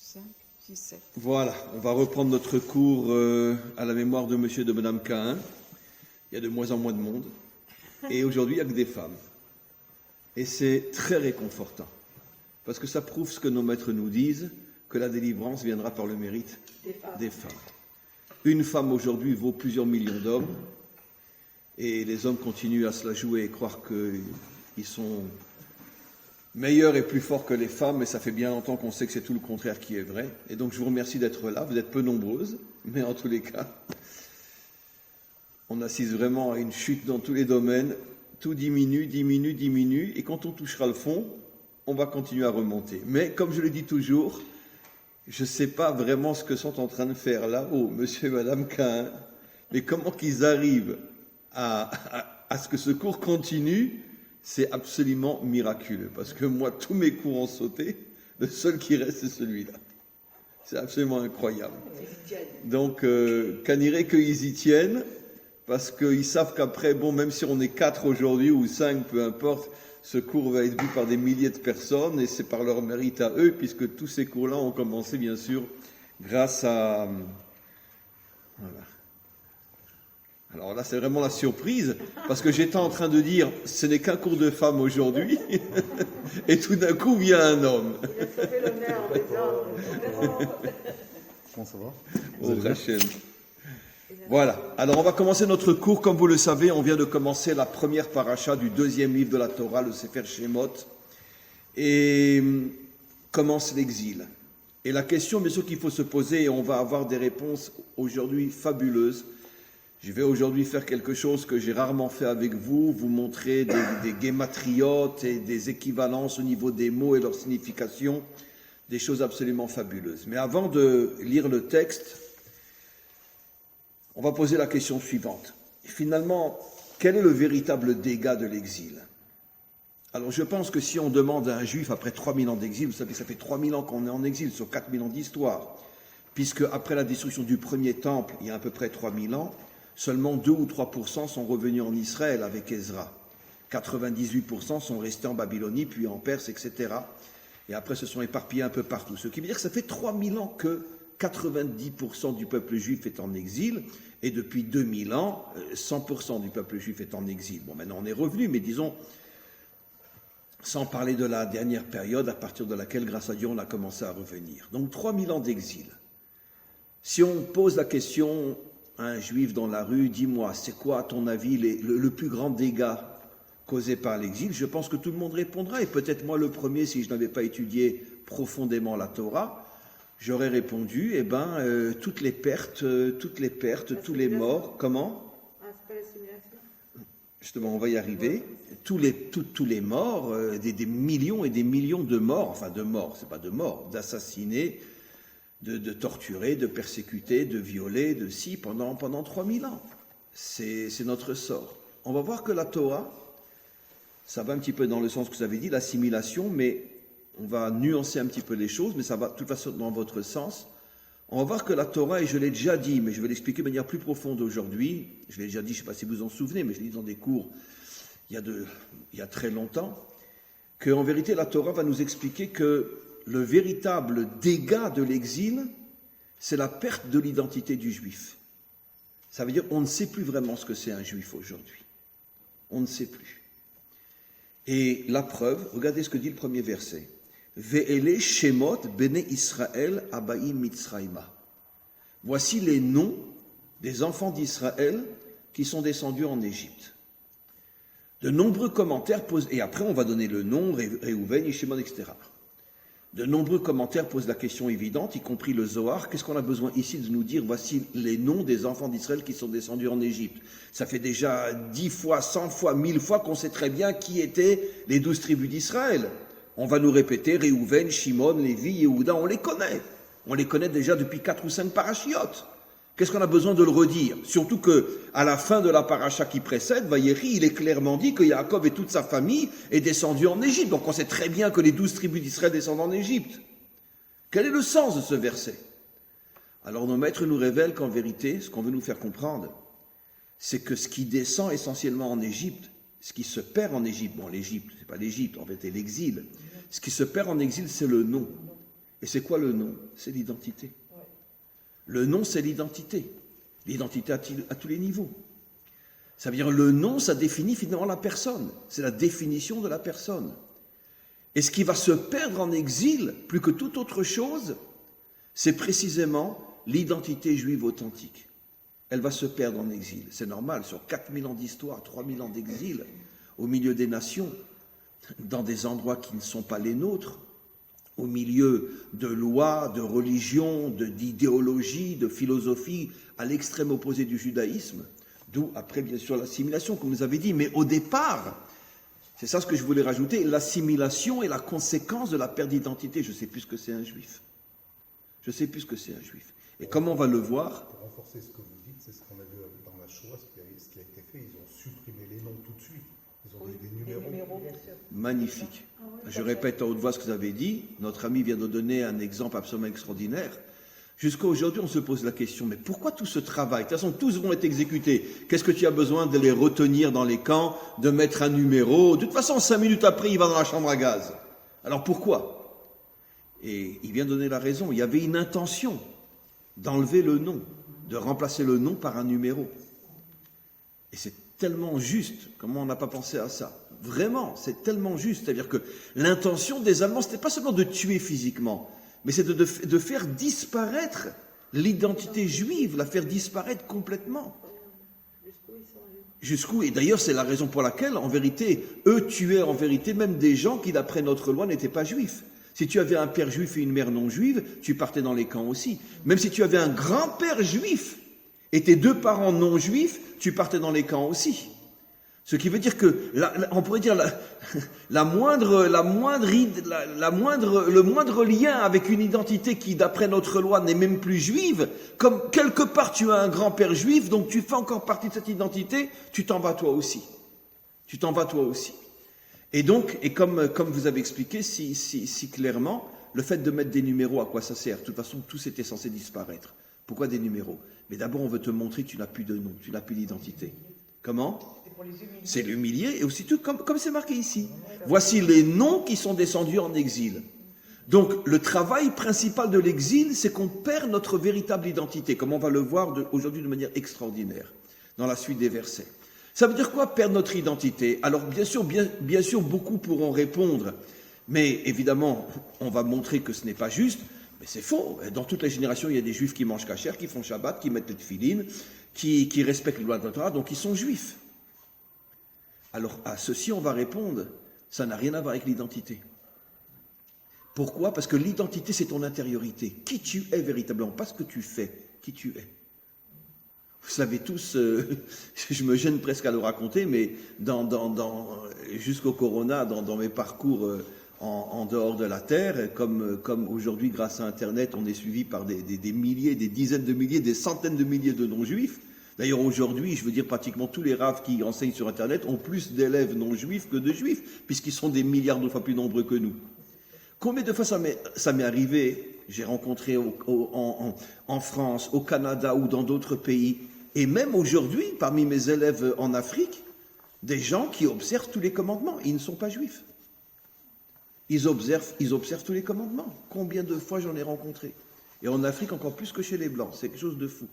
5, 6, 7. Voilà, on va reprendre notre cours à la mémoire de monsieur et de madame Caïn. Il y a de moins en moins de monde. Et aujourd'hui, il n'y a que des femmes. Et c'est très réconfortant. Parce que ça prouve ce que nos maîtres nous disent, que la délivrance viendra par le mérite des femmes. Une femme aujourd'hui vaut plusieurs millions d'hommes. Et les hommes continuent à se la jouer et croire qu'ils sont meilleurs et plus forts que les femmes, mais ça fait bien longtemps qu'on sait que c'est tout le contraire qui est vrai. Et donc je vous remercie d'être là, vous êtes peu nombreuses, mais en tous les cas, on assiste vraiment à une chute dans tous les domaines, tout diminue, et quand on touchera le fond, on va continuer à remonter. Mais comme je le dis toujours, je ne sais pas vraiment ce que sont en train de faire là-haut, monsieur et madame Caïn, mais comment qu'ils arrivent à ce que ce cours continue, c'est absolument miraculeux. Parce que moi, tous mes cours ont sauté, le seul qui reste, c'est celui-là. C'est absolument incroyable. Donc, qu'anirait qu'ils y tiennent, parce qu'ils savent qu'après, bon, même si on est 4 aujourd'hui, ou 5, peu importe, ce cours va être vu par des milliers de personnes, et c'est par leur mérite à eux, puisque tous ces cours-là ont commencé, bien sûr, grâce à... Voilà. Alors là, c'est vraiment la surprise, parce que j'étais en train de dire, ce n'est qu'un cours de femmes aujourd'hui, et tout d'un coup vient un homme. Il a sauvé l'honneur des hommes. Comment ça va? Au Hachem. Voilà, alors on va commencer notre cours, comme vous le savez, on vient de commencer la première paracha du deuxième livre de la Torah, le Sefer Shemot, et commence l'exil. Et la question, bien sûr, qu'il faut se poser, et on va avoir des réponses aujourd'hui fabuleuses. Je vais aujourd'hui faire quelque chose que j'ai rarement fait avec vous, vous montrer des guématriotes et des équivalences au niveau des mots et leur signification, des choses absolument fabuleuses. Mais avant de lire le texte, on va poser la question suivante. Finalement, quel est le véritable dégât de l'exil? Alors je pense que si on demande à un juif après 3000 ans d'exil, vous savez, ça fait 3000 ans qu'on est en exil sur 4000 ans d'histoire, puisque après la destruction du premier temple, il y a à peu près 3000 ans, seulement 2 ou 3% sont revenus en Israël avec Ezra. 98% sont restés en Babylonie, puis en Perse, etc. Et après se sont éparpillés un peu partout. Ce qui veut dire que ça fait 3000 ans que 90% du peuple juif est en exil, et depuis 2000 ans, 100% du peuple juif est en exil. Bon, maintenant on est revenu, mais disons, sans parler de la dernière période à partir de laquelle, grâce à Dieu, on a commencé à revenir. Donc 3000 ans d'exil. Si on pose la question à un juif dans la rue, dis-moi, c'est quoi à ton avis le plus grand dégât causé par l'exil? Je pense que tout le monde répondra, et peut-être moi le premier, si je n'avais pas étudié profondément la Torah, j'aurais répondu, toutes les pertes, tous les morts. Comment? C'est pas l'assimilation. Justement, on va y arriver. Tous les morts, des millions et des millions de morts, enfin de morts, c'est pas de morts, d'assassinés, de torturer, de persécuter, de violer, pendant 3000 ans. C'est notre sort. On va voir que la Torah, ça va un petit peu dans le sens que vous avez dit, l'assimilation, mais on va nuancer un petit peu les choses, mais ça va de toute façon dans votre sens. On va voir que la Torah, et je l'ai déjà dit, mais je vais l'expliquer de manière plus profonde aujourd'hui, je l'ai déjà dit, je ne sais pas si vous en souvenez, mais je l'ai dit dans des cours il y a très longtemps, qu'en vérité la Torah va nous expliquer que le véritable dégât de l'exil, c'est la perte de l'identité du juif. Ça veut dire qu'on ne sait plus vraiment ce que c'est un juif aujourd'hui. On ne sait plus. Et la preuve, regardez ce que dit le premier verset. Ve'ele shemot bene Israël abaim mitzrayma. Voici les noms des enfants d'Israël qui sont descendus en Égypte. De nombreux commentaires posent, et après on va donner le nom, Réhouven, Yishimon, etc. De nombreux commentaires posent la question évidente, y compris le Zohar. Qu'est-ce qu'on a besoin ici de nous dire? Voici les noms des enfants d'Israël qui sont descendus en Égypte. Ça fait déjà 10 fois, 100 fois, 1000 fois qu'on sait très bien qui étaient les 12 tribus d'Israël. On va nous répéter Réhouven, Shimon, Lévi, Yehuda, on les connaît. On les connaît déjà depuis 4 ou 5 parachiotes. Qu'est-ce qu'on a besoin de le redire? Surtout que, à la fin de la paracha qui précède, Vaïeri, il est clairement dit que Yaakov et toute sa famille est descendu en Égypte. Donc on sait très bien que les 12 tribus d'Israël descendent en Égypte. Quel est le sens de ce verset? Alors nos maîtres nous révèlent qu'en vérité, ce qu'on veut nous faire comprendre, c'est que ce qui descend essentiellement en Égypte, ce qui se perd en Égypte, bon l'Égypte, c'est pas l'Égypte, en fait c'est l'exil. Ce qui se perd en exil, c'est le nom. Et c'est quoi le nom? C'est l'identité. Le nom, c'est l'identité. L'identité à tous les niveaux. Ça veut dire le nom, ça définit finalement la personne. C'est la définition de la personne. Et ce qui va se perdre en exil, plus que toute autre chose, c'est précisément l'identité juive authentique. Elle va se perdre en exil. C'est normal, sur 4000 ans d'histoire, 3000 ans d'exil, au milieu des nations, dans des endroits qui ne sont pas les nôtres, au milieu de lois, de religions, d'idéologies, de philosophies, à l'extrême opposé du judaïsme, d'où après bien sûr l'assimilation, comme vous avez dit, mais au départ, c'est ça ce que je voulais rajouter, l'assimilation est la conséquence de la perte d'identité. Je ne sais plus ce que c'est un juif. Je ne sais plus ce que c'est un juif. Et comment on va le voir? Pour renforcer ce que vous dites, c'est ce qu'on a vu dans la Shoah, ce qui a été fait. Ils ont supprimé les noms tout de suite. Ils ont mis des numéros. Magnifique. Je répète à haute voix ce que vous avez dit. Notre ami vient de donner un exemple absolument extraordinaire. Jusqu'à aujourd'hui, on se pose la question, mais pourquoi tout ce travail? De toute façon, tous vont être exécutés. Qu'est-ce que tu as besoin de les retenir dans les camps, de mettre un numéro? De toute façon, 5 minutes après, il va dans la chambre à gaz. Alors pourquoi? Et il vient donner la raison. Il y avait une intention d'enlever le nom, de remplacer le nom par un numéro. Et c'est tellement juste. Comment on n'a pas pensé à ça? Vraiment, c'est tellement juste. C'est-à-dire que l'intention des Allemands, ce n'était pas seulement de tuer physiquement, mais c'est de faire disparaître l'identité juive, la faire disparaître complètement. Jusqu'où? Et d'ailleurs, c'est la raison pour laquelle, en vérité, eux tuaient en vérité même des gens qui, d'après notre loi, n'étaient pas juifs. Si tu avais un père juif et une mère non juive, tu partais dans les camps aussi. Même si tu avais un grand-père juif et tes 2 parents non juifs, tu partais dans les camps aussi. Ce qui veut dire que, on pourrait dire, le moindre lien avec une identité qui, d'après notre loi, n'est même plus juive, comme quelque part tu as un grand-père juif, donc tu fais encore partie de cette identité, tu t'en vas toi aussi. Tu t'en vas toi aussi. Et donc, et comme vous avez expliqué si clairement, le fait de mettre des numéros, à quoi ça sert? De toute façon, tout c'était censé disparaître. Pourquoi des numéros? Mais d'abord, on veut te montrer que tu n'as plus de nom, tu n'as plus d'identité. Comment? C'est l'humilier, et aussi tout, comme c'est marqué ici. Voici les noms qui sont descendus en exil. Donc, le travail principal de l'exil, c'est qu'on perd notre véritable identité, comme on va le voir aujourd'hui de manière extraordinaire, dans la suite des versets. Ça veut dire quoi, perdre notre identité? Alors, bien sûr, beaucoup pourront répondre, mais évidemment, on va montrer que ce n'est pas juste, mais c'est faux. Dans toutes les générations, il y a des juifs qui mangent kasher, qui font Shabbat, qui mettent les tefilines, qui respectent les lois de la Torah, donc ils sont juifs. Alors, à ceci, on va répondre, ça n'a rien à voir avec l'identité. Pourquoi? Parce que l'identité, c'est ton intériorité. Qui tu es véritablement, pas ce que tu fais, qui tu es. Vous savez tous, je me gêne presque à le raconter, mais jusqu'au Corona, dans mes parcours en dehors de la Terre, comme aujourd'hui, grâce à Internet, on est suivi par des milliers, des dizaines de milliers, des centaines de milliers de non-juifs. D'ailleurs, aujourd'hui, je veux dire, pratiquement tous les raves qui enseignent sur Internet ont plus d'élèves non-juifs que de juifs, puisqu'ils sont des milliards de fois plus nombreux que nous. Combien de fois ça m'est arrivé? J'ai rencontré en France, au Canada ou dans d'autres pays, et même aujourd'hui, parmi mes élèves en Afrique, des gens qui observent tous les commandements. Ils ne sont pas juifs. Ils observent tous les commandements. Combien de fois j'en ai rencontré? Et en Afrique, encore plus que chez les Blancs. C'est quelque chose de fou.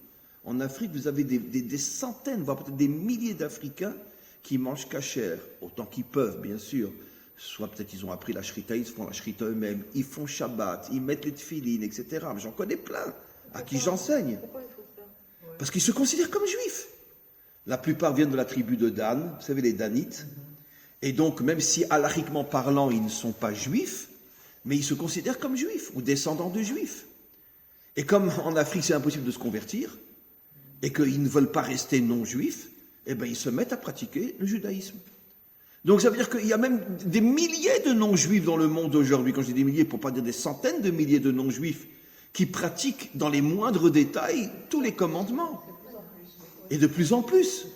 En Afrique, vous avez des centaines, voire peut-être des milliers d'Africains qui mangent kasher, autant qu'ils peuvent, bien sûr. Soit peut-être ils ont appris la shrita, ils font la shrita eux-mêmes, ils font Shabbat, ils mettent les tefilines, etc. Mais j'en connais plein, à qui j'enseigne. Parce qu'ils se considèrent comme juifs. La plupart viennent de la tribu de Dan, vous savez, les Danites. Et donc, même si halachiquement parlant, ils ne sont pas juifs, mais ils se considèrent comme juifs, ou descendants de juifs. Et comme en Afrique, c'est impossible de se convertir, et qu'ils ne veulent pas rester non-juifs, eh bien, ils se mettent à pratiquer le judaïsme. Donc, ça veut dire qu'il y a même des milliers de non-juifs dans le monde aujourd'hui. Quand je dis des milliers, pour ne pas dire des centaines de milliers de non-juifs qui pratiquent dans les moindres détails tous les commandements. Et de plus en plus.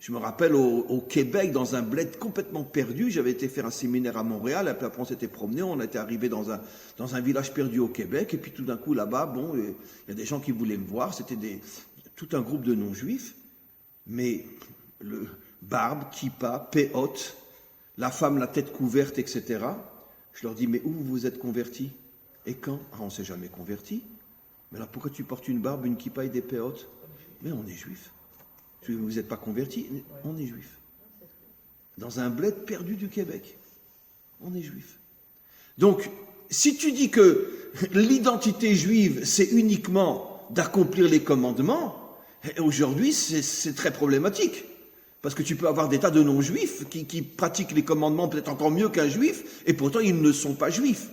Je me rappelle au Québec, dans un bled complètement perdu, j'avais été faire un séminaire à Montréal, après on s'était promené, on était arrivé dans un village perdu au Québec, et puis tout d'un coup là-bas, il y a des gens qui voulaient me voir, c'était tout un groupe de non-juifs, mais le barbe, kippa, péote, la femme la tête couverte, etc. Je leur dis, mais où vous vous êtes convertis? Et quand? Ah, on ne s'est jamais converti. Mais alors pourquoi tu portes une barbe, une kippa et des péotes? Mais on est juif. Vous n'êtes pas converti, on est juif. Dans un bled perdu du Québec, on est juif. Donc, si tu dis que l'identité juive, c'est uniquement d'accomplir les commandements, aujourd'hui, c'est très problématique. Parce que tu peux avoir des tas de non-juifs qui pratiquent les commandements peut-être encore mieux qu'un juif, et pourtant ils ne sont pas juifs.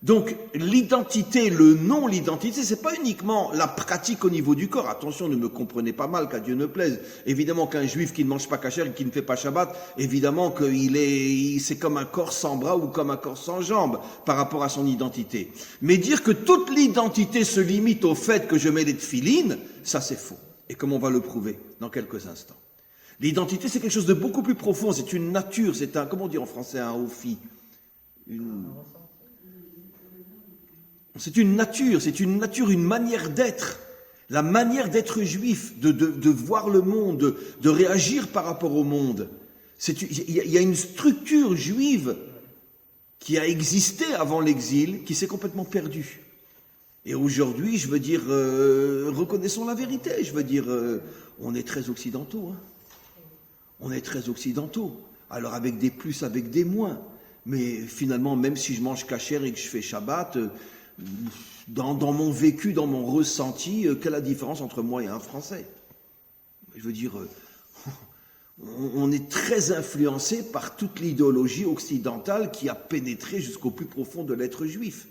Donc, l'identité, le nom, l'identité, c'est pas uniquement la pratique au niveau du corps. Attention, ne me comprenez pas mal, qu'à Dieu ne plaise. Évidemment qu'un juif qui ne mange pas kasher et qui ne fait pas Shabbat, évidemment c'est comme un corps sans bras ou comme un corps sans jambes par rapport à son identité. Mais dire que toute l'identité se limite au fait que je mets les tefilines, ça c'est faux. Et comme on va le prouver dans quelques instants. L'identité, c'est quelque chose de beaucoup plus profond. C'est une nature, c'est un, comment on dit en français, un ophi. C'est une nature, une manière d'être. La manière d'être juif, de voir le monde, de réagir par rapport au monde. Il y a une structure juive qui a existé avant l'exil, qui s'est complètement perdue. Et aujourd'hui, je veux dire, reconnaissons la vérité, je veux dire, on est très occidentaux. Hein. On est très occidentaux. Alors avec des plus, avec des moins. Mais finalement, même si je mange kasher et que je fais Shabbat, dans mon vécu, dans mon ressenti, quelle est la différence entre moi et un Français? Je veux dire, on est très influencé par toute l'idéologie occidentale qui a pénétré jusqu'au plus profond de l'être juif.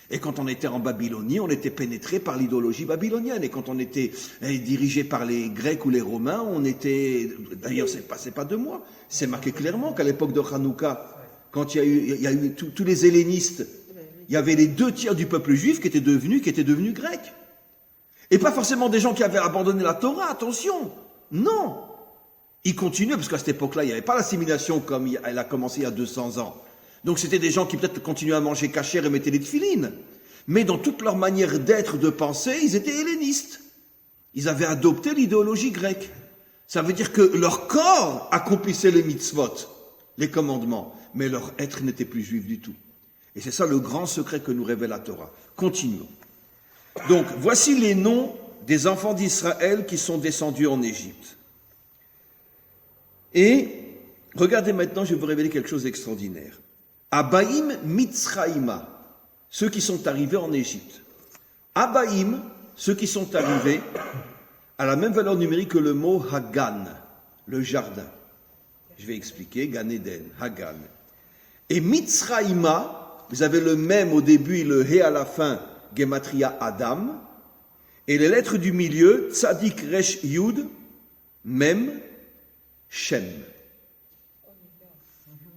Et quand on était en Babylonie, on était pénétré par l'idéologie babylonienne. Et quand on était dirigé par les Grecs ou les Romains, on était... D'ailleurs, c'est pas de moi. C'est marqué clairement qu'à l'époque de Hanouka, quand il y a eu tous les hellénistes, il y avait les 2 tiers du peuple juif qui étaient devenus grecs. Et pas forcément des gens qui avaient abandonné la Torah, attention. Non. Ils continuaient, parce qu'à cette époque-là, il n'y avait pas l'assimilation comme elle a commencé il y a 200 ans. Donc c'était des gens qui peut-être continuaient à manger kasher et mettaient les tefilines. Mais dans toute leur manière d'être, de penser, ils étaient hellénistes. Ils avaient adopté l'idéologie grecque. Ça veut dire que leur corps accomplissait les mitzvot, les commandements, mais leur être n'était plus juif du tout. Et c'est ça le grand secret que nous révèle la Torah. Continuons. Donc, voici les noms des enfants d'Israël qui sont descendus en Égypte. Et, regardez maintenant, je vais vous révéler quelque chose d'extraordinaire. Abaïm Mitzraïma, ceux qui sont arrivés en Égypte. Abaïm, ceux qui sont arrivés, a la même valeur numérique que le mot Hagan, le jardin. Je vais expliquer, Gan Eden, Hagan. Et Mitzraïma, vous avez le même au début et le He à la fin, Gematria Adam, et les lettres du milieu, Tzadik Resh Yud, Mem, Shem.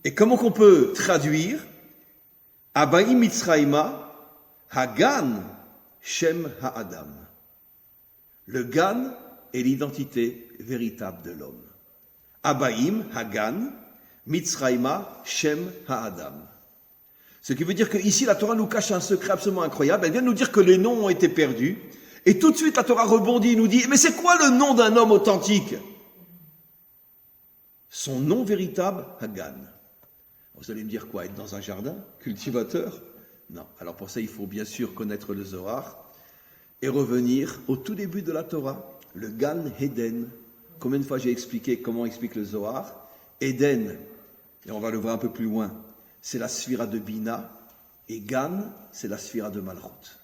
Et comment qu'on peut traduire Abaïm Mitzraïma, Hagan, Shem Ha'adam. Le Gan est l'identité véritable de l'homme. Abaïm, Hagan, Mitzraïma, Shem Ha'adam. Ce qui veut dire qu'ici, la Torah nous cache un secret absolument incroyable. Elle vient nous dire que les noms ont été perdus. Et tout de suite, la Torah rebondit et nous dit, mais c'est quoi le nom d'un homme authentique? Son nom véritable, Hagan. Vous allez me dire quoi? Être dans un jardin? Cultivateur? Non. Alors pour ça, il faut bien sûr connaître le Zohar et revenir au tout début de la Torah, le Gan Eden. Combien de fois j'ai expliqué comment explique le Zohar? Eden, et on va le voir un peu plus loin, c'est la sphira de Bina, et Gan, c'est la sphira de Malchut.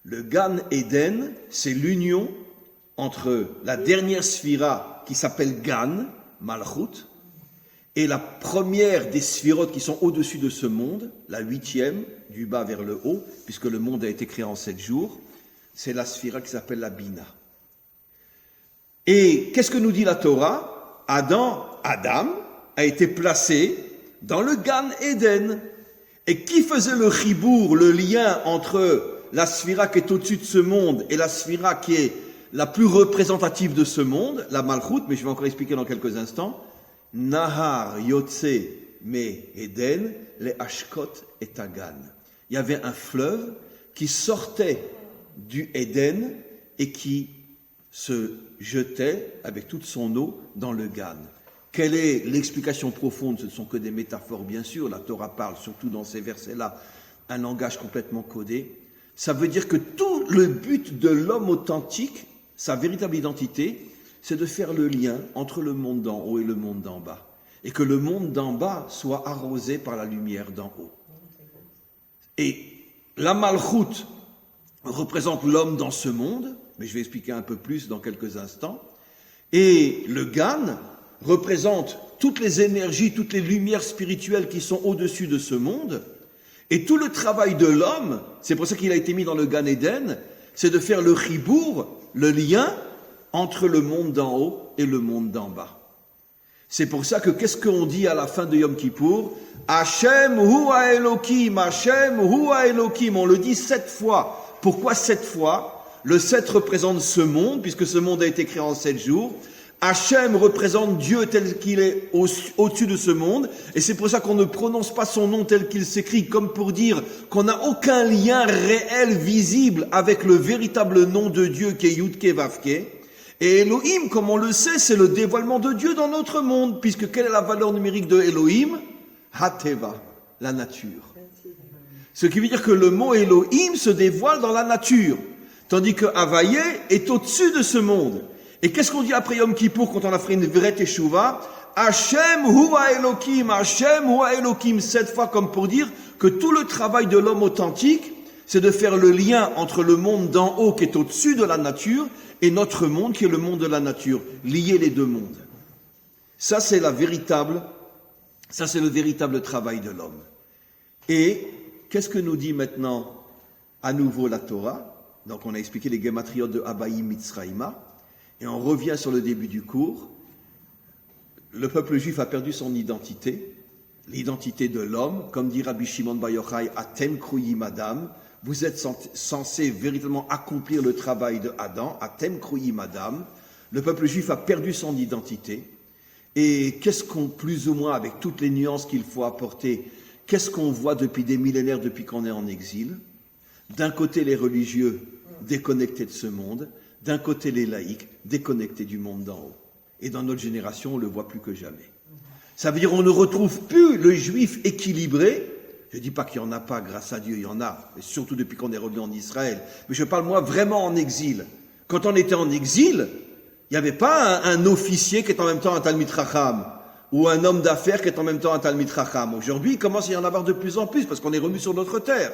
Le Gan Eden, c'est l'union entre la dernière sphira qui s'appelle Gan, Malchut, et la première des sphirotes qui sont au-dessus de ce monde, la 8e, du bas vers le haut, puisque le monde a été créé en 7 jours, c'est la sphira qui s'appelle la Bina. Et qu'est-ce que nous dit la Torah? Adam a été placé dans le Gan Eden. Et qui faisait le chibour, le lien entre la sphira qui est au-dessus de ce monde et la sphira qui est la plus représentative de ce monde, la Malchut, mais je vais encore expliquer dans quelques instants. Nahar Yotze Me Eden, les Ashkot et Tagan. Il y avait un fleuve qui sortait du Eden et qui se jetait avec toute son eau dans le Gan. Quelle est l'explication profonde? Ce ne sont que des métaphores, bien sûr. La Torah parle, surtout dans ces versets-là, un langage complètement codé. Ça veut dire que tout le but de l'homme authentique, sa véritable identité, c'est de faire le lien entre le monde d'en haut et le monde d'en bas. Et que le monde d'en bas soit arrosé par la lumière d'en haut. Et la Malchut représente l'homme dans ce monde, mais je vais expliquer un peu plus dans quelques instants. Et le Gan représente toutes les énergies, toutes les lumières spirituelles qui sont au-dessus de ce monde. Et tout le travail de l'homme, c'est pour ça qu'il a été mis dans le Gan Eden, c'est de faire le chibour, le lien entre le monde d'en haut et le monde d'en bas. C'est pour ça que qu'est-ce qu'on dit à la fin de Yom Kippour? Hashem hu ha-Elokim, Hashem hu ha-Elokim. On le dit 7 fois. Pourquoi 7 fois? Le 7 représente ce monde, puisque ce monde a été créé en 7 jours. Hashem représente Dieu tel qu'il est au-dessus de ce monde, et c'est pour ça qu'on ne prononce pas son nom tel qu'il s'écrit, comme pour dire qu'on n'a aucun lien réel, visible, avec le véritable nom de Dieu qui est Yudke Vavke. Et Elohim, comme on le sait, c'est le dévoilement de Dieu dans notre monde, puisque quelle est la valeur numérique de Elohim? Hateva, la nature. Ce qui veut dire que le mot Elohim se dévoile dans la nature, tandis que Havaye est au-dessus de ce monde. Et qu'est-ce qu'on dit après Yom Kippour quand on a fait une vraie teshuva? Hashem hu ha-Elokim, Hashem hu ha-Elokim, 7 fois comme pour dire que tout le travail de l'homme authentique, c'est de faire le lien entre le monde d'en haut qui est au-dessus de la nature et notre monde qui est le monde de la nature, lier les deux mondes. Ça c'est le véritable travail de l'homme. Et qu'est-ce que nous dit maintenant à nouveau la Torah? Donc on a expliqué les gématriotes de Abaïm Mitzraïma. Et on revient sur le début du cours. Le peuple juif a perdu son identité, l'identité de l'homme. Comme dit Rabbi Shimon Bar Yochai, Atem kruyim Adam, vous êtes censés véritablement accomplir le travail de Adam, Atem kruyim Adam. Le peuple juif a perdu son identité. Et qu'est-ce qu'on, plus ou moins, avec toutes les nuances qu'il faut apporter, qu'est-ce qu'on voit depuis des millénaires, depuis qu'on est en exil? D'un côté, les religieux déconnectés de ce monde, d'un côté les laïcs déconnectés du monde d'en haut. Et dans notre génération, on le voit plus que jamais. Ça veut dire qu'on ne retrouve plus le juif équilibré. Je ne dis pas qu'il n'y en a pas, grâce à Dieu, il y en a, et surtout depuis qu'on est revenu en Israël. Mais je parle moi vraiment en exil. Quand on était en exil, il n'y avait pas un officier qui est en même temps un Talmid Chacham, ou un homme d'affaires qui est en même temps un Talmid Chacham. Aujourd'hui, il commence à y en avoir de plus en plus, parce qu'on est revenu sur notre terre.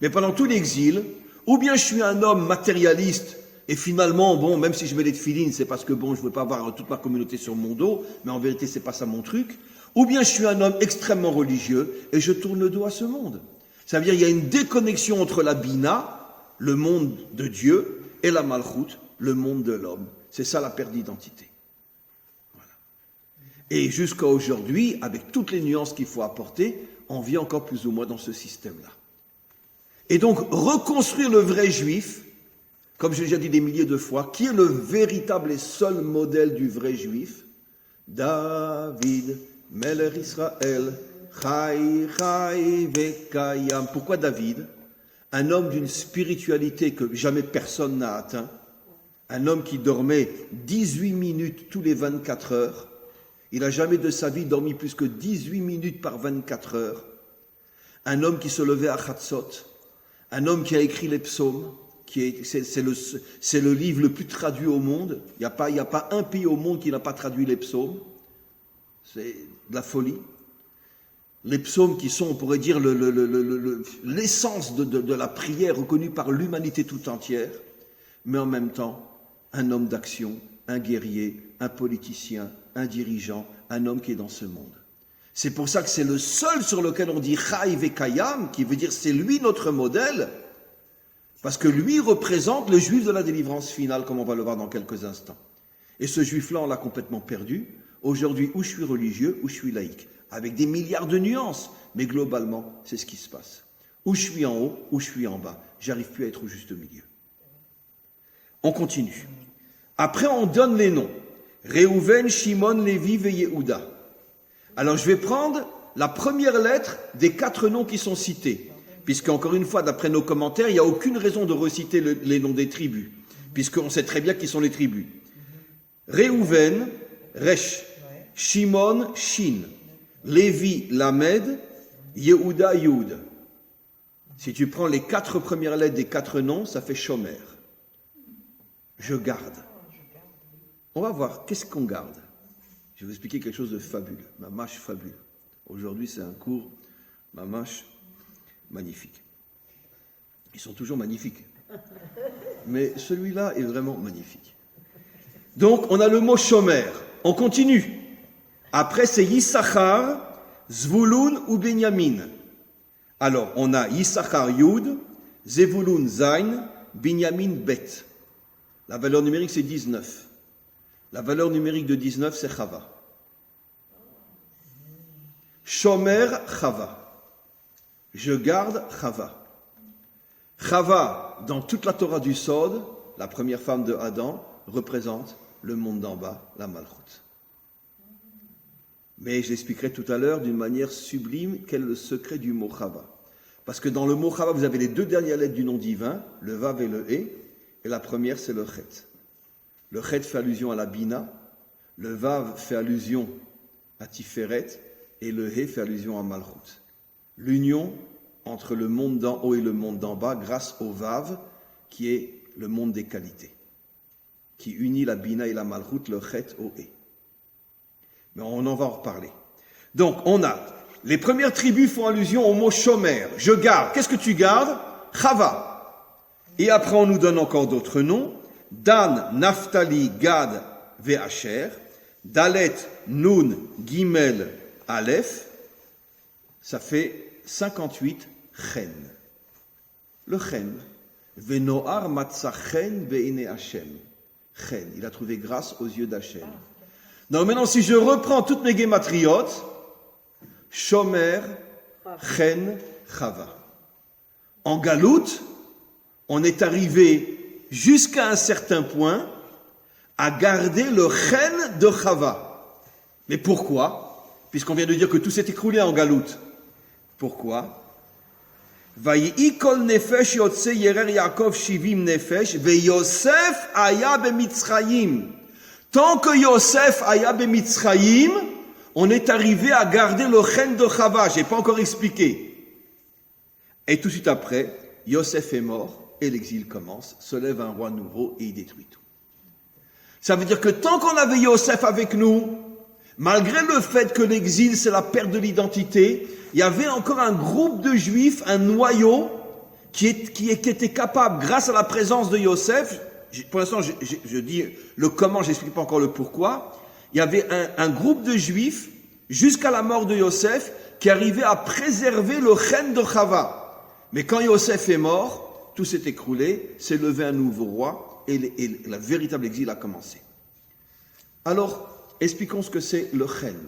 Mais pendant tout l'exil, ou bien je suis un homme matérialiste, et finalement, bon, même si je mets les tefilines, c'est parce que bon, je ne veux pas avoir toute ma communauté sur mon dos, mais en vérité, c'est pas ça mon truc. Ou bien je suis un homme extrêmement religieux et je tourne le dos à ce monde. Ça veut dire qu'il y a une déconnexion entre la Bina, le monde de Dieu, et la Malchut, le monde de l'homme. C'est ça la perte d'identité. Voilà. Et jusqu'à aujourd'hui, avec toutes les nuances qu'il faut apporter, on vit encore plus ou moins dans ce système-là. Et donc, reconstruire le vrai juif, comme j'ai déjà dit des milliers de fois, qui est le véritable et seul modèle du vrai juif? David, Melech Israël, Chai, Chai, Vekayam. Pourquoi David? Un homme d'une spiritualité que jamais personne n'a atteint, un homme qui dormait 18 minutes tous les 24 heures, il n'a jamais de sa vie dormi plus que 18 minutes par 24 heures, un homme qui se levait à Chatzot, un homme qui a écrit les psaumes, c'est le livre le plus traduit au monde. Il n'y a pas un pays au monde qui n'a pas traduit les psaumes. C'est de la folie. Les psaumes qui sont, on pourrait dire, l'essence de la prière reconnue par l'humanité tout entière, mais en même temps, un homme d'action, un guerrier, un politicien, un dirigeant, un homme qui est dans ce monde. C'est pour ça que c'est le seul sur lequel on dit Chai Vekayam, qui veut dire c'est lui notre modèle, parce que lui représente le juif de la délivrance finale, comme on va le voir dans quelques instants. Et ce juif-là, on l'a complètement perdu. Aujourd'hui, où je suis religieux, où je suis laïque, avec des milliards de nuances, mais globalement, c'est ce qui se passe. Où je suis en haut, où je suis en bas. J'arrive plus à être au juste milieu. On continue. Après, on donne les noms. Réhouven, Shimon, Lévi et Yehuda. Alors, je vais prendre la première lettre des 4 noms qui sont cités. Puisque, encore une fois, d'après nos commentaires, il n'y a aucune raison de reciter les noms des tribus, puisqu'on sait très bien qui sont les tribus. Réhouven, Resh, Shimon, Shin, Lévi, Lamed, Yehuda, Yud. Si tu prends les 4 premières lettres des 4 noms, ça fait Shomer. Je garde. On va voir, qu'est-ce qu'on garde? Je vais vous expliquer quelque chose de fabuleux, mamash fabuleux. Aujourd'hui, c'est un cours mamash magnifique. Ils sont toujours magnifiques. Mais celui-là est vraiment magnifique. Donc, on a le mot Shomer. On continue. Après, c'est Yissachar, Zvulun ou Benyamin. Alors, on a Yissachar Yud, Zvulun Zain, Benyamin Bet. La valeur numérique, c'est 19. La valeur numérique de 19, c'est Chava. Shomer Chava. Je garde Chava. Chava, dans toute la Torah du Sod, la première femme de Adam, représente le monde d'en bas, la Malchut. Mais je l'expliquerai tout à l'heure d'une manière sublime quel est le secret du mot Chava. Parce que dans le mot Chava, vous avez les 2 dernières lettres du nom divin, le Vav et le E, et la première c'est le Chet. Le Chet fait allusion à la Bina, le Vav fait allusion à Tiferet, et le He fait allusion à Malchut. L'union entre le monde d'en haut et le monde d'en bas grâce au Vav, qui est le monde des qualités, qui unit la Bina et la Malchut, le Chet au He. Mais on en va en reparler. Donc, on a, les premières tribus font allusion au mot Shomer, je garde. Qu'est-ce que tu gardes? Chava. Et après, on nous donne encore d'autres noms. Dan, Naphtali, Gad, Ve'asher. Dalet, Nun, Gimel, Aleph. Ça fait 58 Chen. Le Chen. Venoar matza Chen be'ine Hashem. Chen. Il a trouvé grâce aux yeux d'Hachem. Donc maintenant, si je reprends toutes mes guématriotes, Shomer, Chen, Chava. En Galoute, on est arrivé jusqu'à un certain point à garder le Chen de Chava. Mais pourquoi? Puisqu'on vient de dire que tout s'est écroulé en Galoute. Pourquoi? Vayi kol nefesh yotze yerer Yaakov shivim nefesh ve Yosef aya b'Mitzrayim. Tant que Yosef aya b'Mitzrayim, on est arrivé à garder le Chen de Chava. Je n'ai pas encore expliqué. Et tout de suite après, Yosef est mort et l'exil commence. Se lève un roi nouveau et il détruit tout. Ça veut dire que tant qu'on avait Yosef avec nous, malgré le fait que l'exil c'est la perte de l'identité, il y avait encore un groupe de Juifs, un noyau qui était capable, grâce à la présence de Yosef. Pour l'instant, je dis le comment, je n'explique pas encore le pourquoi. Il y avait un groupe de Juifs, jusqu'à la mort de Yosef, qui arrivait à préserver le Chen de Chava. Mais quand Yosef est mort, tout s'est écroulé, s'est levé un nouveau roi, et le véritable exil a commencé. Alors, expliquons ce que c'est le Chen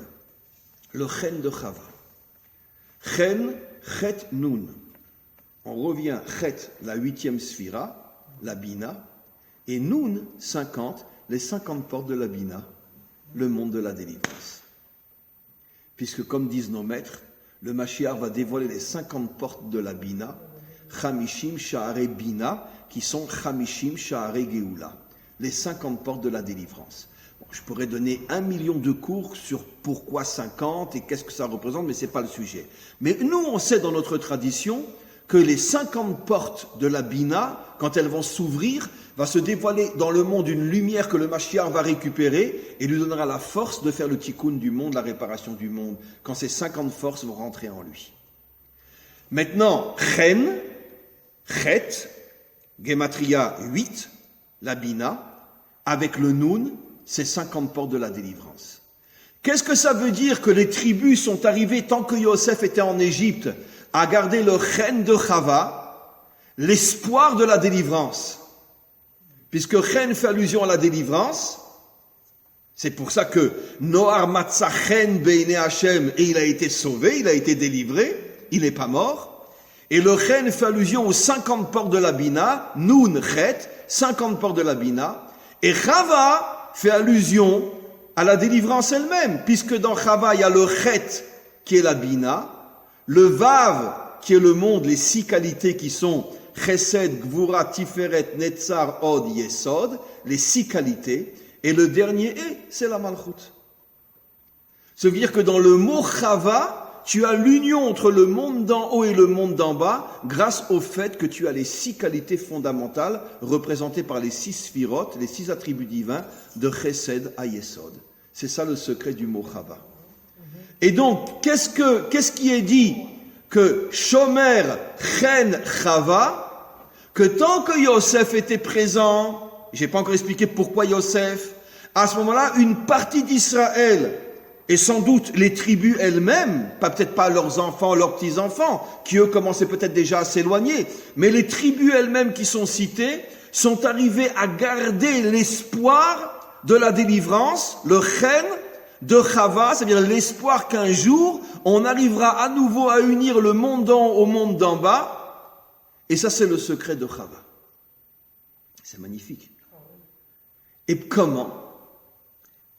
de Chava. Chen, Chet, Nun. On revient, Chet, la 8e sphira, la Bina, et Nun, 50, les 50 portes de la Bina, le monde de la délivrance. Puisque, comme disent nos maîtres, le Mashiach va dévoiler les 50 portes de la Bina, Chamishim Sha'are Bina, qui sont Chamishim Sha'are Geoula, les 50 portes de la délivrance. Bon, je pourrais donner 1 million de cours sur pourquoi 50 et qu'est-ce que ça représente, mais ce n'est pas le sujet. Mais nous, on sait dans notre tradition que les 50 portes de la Bina, quand elles vont s'ouvrir, va se dévoiler dans le monde une lumière que le Mashiach va récupérer et lui donnera la force de faire le tikkun du monde, la réparation du monde, quand ces 50 forces vont rentrer en lui. Maintenant, Chen, Chet, Gematria 8, la Bina, avec le Nun, c'est 50 portes de la délivrance. Qu'est-ce que ça veut dire que les tribus sont arrivées, tant que Yosef était en Égypte, à garder le Chen de Chava, l'espoir de la délivrance? Puisque Chen fait allusion à la délivrance, c'est pour ça que Noar Matzah Chen Be'ine Hashem, et il a été sauvé, il a été délivré, il n'est pas mort. Et le Chen fait allusion aux 50 portes de la Bina, Nun Chet, 50 portes de la Bina, et Chava fait allusion à la délivrance elle-même, puisque dans Chava il y a le Chet qui est la Bina, le Vav qui est le monde, les 6 qualités qui sont Chesed, Gvura, Tiferet, Netzar, Od, Yesod, les 6 qualités, et le dernier c'est la Malchut. Ça veut dire que dans le mot Chava, tu as l'union entre le monde d'en haut et le monde d'en bas grâce au fait que tu as les 6 qualités fondamentales représentées par les 6 sphirotes, les 6 attributs divins de Chesed à Yesod. C'est ça le secret du mot Chava. Et donc, qu'est-ce qui est dit? Que Shomer Chen Chava, que tant que Yosef était présent, j'ai pas encore expliqué pourquoi Yosef, à ce moment-là, une partie d'Israël, et sans doute les tribus elles-mêmes, peut-être pas leurs enfants, leurs petits-enfants, qui eux commençaient peut-être déjà à s'éloigner, mais les tribus elles-mêmes qui sont citées, sont arrivées à garder l'espoir de la délivrance, le Chen de Chava, c'est-à-dire l'espoir qu'un jour, on arrivera à nouveau à unir le monde d'en haut au monde d'en bas, et ça c'est le secret de Chava. C'est magnifique. Et comment?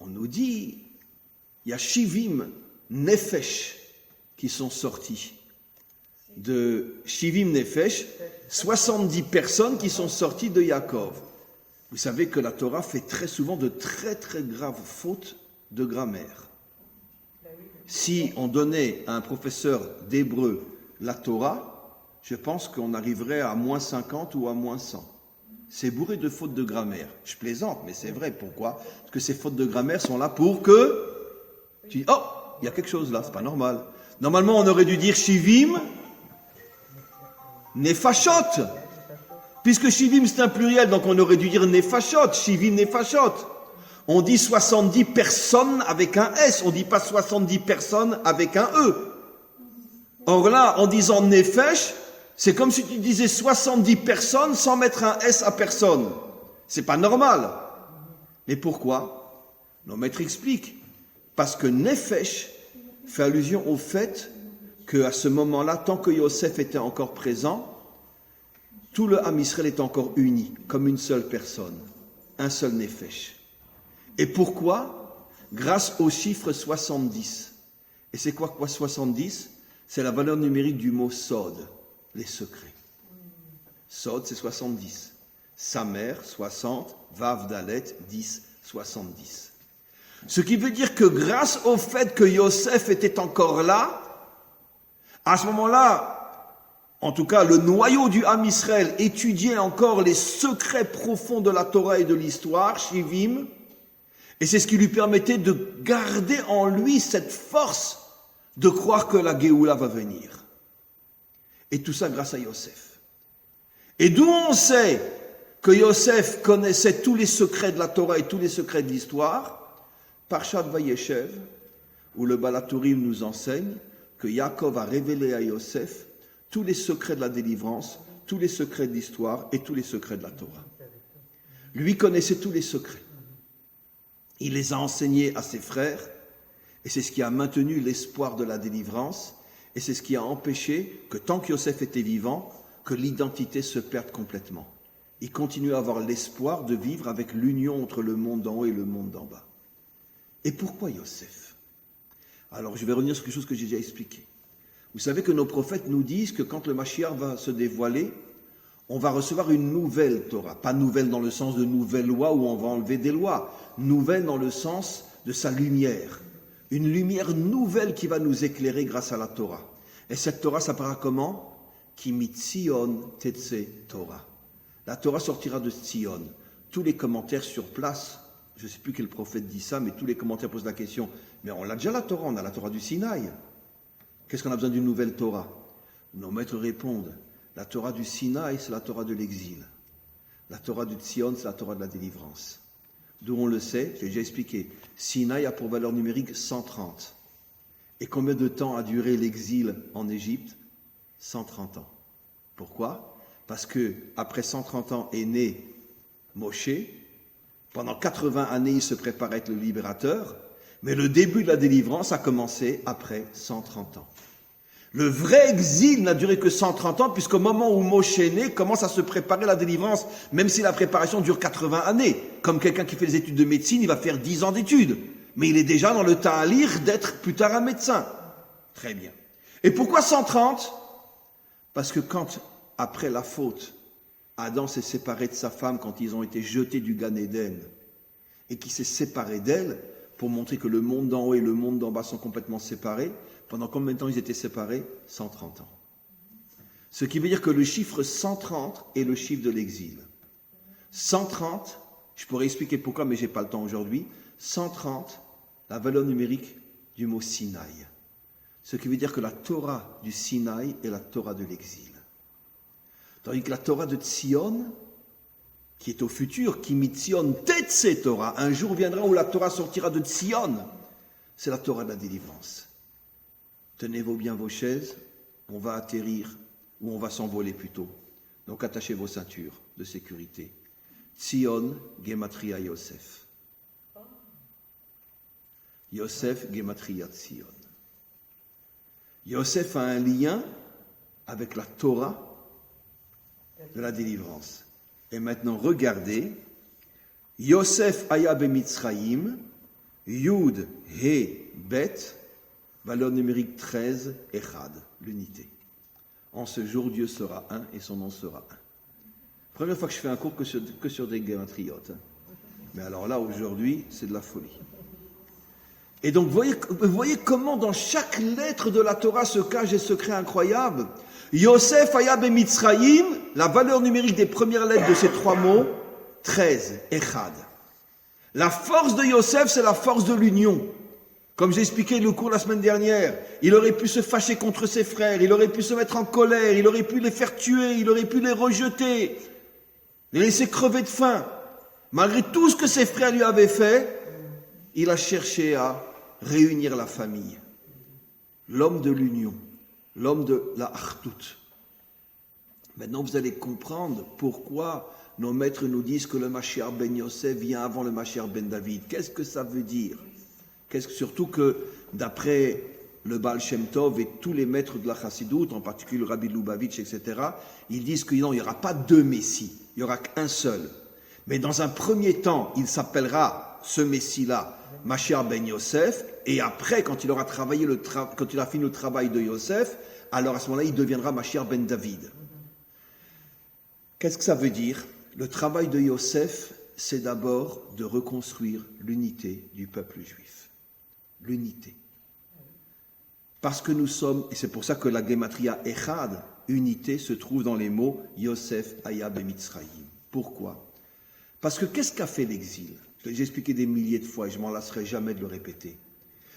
On nous dit, il y a Shivim Nefesh qui sont sortis. De Shivim Nefesh, 70 personnes qui sont sorties de Yaakov. Vous savez que la Torah fait très souvent de très très graves fautes de grammaire. Si on donnait à un professeur d'hébreu la Torah, je pense qu'on arriverait à moins 50 ou à moins 100. C'est bourré de fautes de grammaire. Je plaisante, mais c'est vrai. Pourquoi? Parce que ces fautes de grammaire sont là pour que tu dis, oh, il y a quelque chose là, c'est pas normal. Normalement, on aurait dû dire Shivim Nefashot. Puisque Shivim c'est un pluriel, donc on aurait dû dire Nefashot, Shivim Nefashot. On dit 70 personnes avec un S, on dit pas 70 personnes avec un E. Or là, en disant Nefesh, c'est comme si tu disais 70 personnes sans mettre un S à personne. C'est pas normal. Mais pourquoi? Nos maîtres expliquent. Parce que Nefesh fait allusion au fait qu'à ce moment-là, tant que Yosef était encore présent, tout le Ham Israël est encore uni, comme une seule personne, un seul Nefesh. Et pourquoi? Grâce au chiffre 70. Et c'est quoi 70? C'est la valeur numérique du mot Sod, les secrets. Sod, c'est 70. Samer, 60. Vav, Dalet, 10, 70. Ce qui veut dire que grâce au fait que Yosef était encore là, à ce moment-là, en tout cas, le noyau du Ham Israël étudiait encore les secrets profonds de la Torah et de l'histoire, Shivim, et c'est ce qui lui permettait de garder en lui cette force de croire que la Géoula va venir. Et tout ça grâce à Yosef. Et d'où on sait que Yosef connaissait tous les secrets de la Torah et tous les secrets de l'histoire? Parshat Vayeshev, où le Balaturim nous enseigne que Yaakov a révélé à Yosef tous les secrets de la délivrance, tous les secrets de l'histoire et tous les secrets de la Torah. Lui connaissait tous les secrets. Il les a enseignés à ses frères, et c'est ce qui a maintenu l'espoir de la délivrance, et c'est ce qui a empêché que tant que Yosef était vivant, que l'identité se perde complètement. Il continue à avoir l'espoir de vivre avec l'union entre le monde d'en haut et le monde d'en bas. Et pourquoi Yosef? Alors je vais revenir sur quelque chose que j'ai déjà expliqué. Vous savez que nos prophètes nous disent que quand le Mashiach va se dévoiler, on va recevoir une nouvelle Torah. Pas nouvelle dans le sens de nouvelle loi où on va enlever des lois. Nouvelle dans le sens de sa lumière. Une lumière nouvelle qui va nous éclairer grâce à la Torah. Et cette Torah s'appellera comment? Ki mitzion tetse Torah. La Torah sortira de Tzion. Tous les commentaires sur place, je ne sais plus quel prophète dit ça, mais tous les commentaires posent la question, mais on a déjà la Torah, on a la Torah du Sinaï. Qu'est-ce qu'on a besoin d'une nouvelle Torah? Nos maîtres répondent, la Torah du Sinaï, c'est la Torah de l'exil. La Torah du Tzion, c'est la Torah de la délivrance. D'où on le sait, j'ai déjà expliqué, Sinaï a pour valeur numérique 130. Et combien de temps a duré l'exil en Égypte? 130 ans. Pourquoi? Parce que après 130 ans est né Moshe. Pendant 80 années, il se prépare à être le libérateur. Mais le début de la délivrance a commencé après 130 ans. Le vrai exil n'a duré que 130 ans, puisqu'au moment où Moshe est né, commence à se préparer à la délivrance, même si la préparation dure 80 années. Comme quelqu'un qui fait des études de médecine, il va faire 10 ans d'études. Mais il est déjà dans le ta'alir d'être plus tard un médecin. Très bien. Et pourquoi 130? Parce que quand, après la faute, Adam s'est séparé de sa femme quand ils ont été jetés du Gan Eden, et qu'il s'est séparé d'elle, pour montrer que le monde d'en haut et le monde d'en bas sont complètement séparés, Pendant combien de temps ils étaient séparés? 130 ans. Ce qui veut dire que le chiffre 130 est le chiffre de l'exil. 130, je pourrais expliquer pourquoi, mais je n'ai pas le temps aujourd'hui. 130, la valeur numérique du mot Sinaï. Ce qui veut dire que la Torah du Sinaï est la Torah de l'exil. Tandis que la Torah de Tzion, qui est au futur, qui mit Tzion Tetse Torah, un jour viendra où la Torah sortira de Tzion, c'est la Torah de la délivrance. Tenez-vous bien vos chaises, on va atterrir, ou on va s'envoler plutôt. Donc attachez vos ceintures de sécurité. Tzion, Gematria Yosef. Yosef, Gematria Tzion. Yosef a un lien avec la Torah de la délivrance. Et maintenant, regardez, Yosef aya bemitzrayim, Yud, He, Bet, valeur numérique 13, Echad, l'unité. En ce jour, Dieu sera un et son nom sera un. Première fois que je fais un cours que sur des gématriotes. Mais alors là, aujourd'hui, c'est de la folie. Et donc, vous voyez comment dans chaque lettre de la Torah se cache des secrets incroyables. Yosef aya bemitzrayim, la valeur numérique des premières lettres de ces trois mots, 13, Echad. La force de Yosef, c'est la force de l'union. Comme j'ai expliqué le cours la semaine dernière, il aurait pu se fâcher contre ses frères, il aurait pu se mettre en colère, il aurait pu les faire tuer, il aurait pu les rejeter, les laisser crever de faim. Malgré tout ce que ses frères lui avaient fait, il a cherché à réunir la famille. L'homme de l'union, l'homme de la Artout. Maintenant, vous allez comprendre pourquoi nos maîtres nous disent que le Mashiach ben Yosef vient avant le Mashiach ben David. Qu'est-ce que ça veut dire? Surtout que, d'après le Baal Shem Tov et tous les maîtres de la Chassidoute, en particulier le Rabbi Lubavitch, etc., ils disent qu'il n'y aura pas deux Messies, il n'y aura qu'un seul. Mais dans un premier temps, il s'appellera, ce Messie-là, Mashiach ben Yosef, et après, quand il aura quand il a fini le travail de Yosef, alors à ce moment-là, il deviendra Mashiach ben David. Qu'est-ce que ça veut dire? Le travail de Yosef, c'est d'abord de reconstruire l'unité du peuple juif. L'unité. Parce que nous sommes, et c'est pour ça que la Gematria Echad, unité, se trouve dans les mots Yosef aya bemitzrayim. Pourquoi? Parce que qu'est-ce qu'a fait l'exil? J'ai expliqué des milliers de fois et je m'en lasserai jamais de le répéter.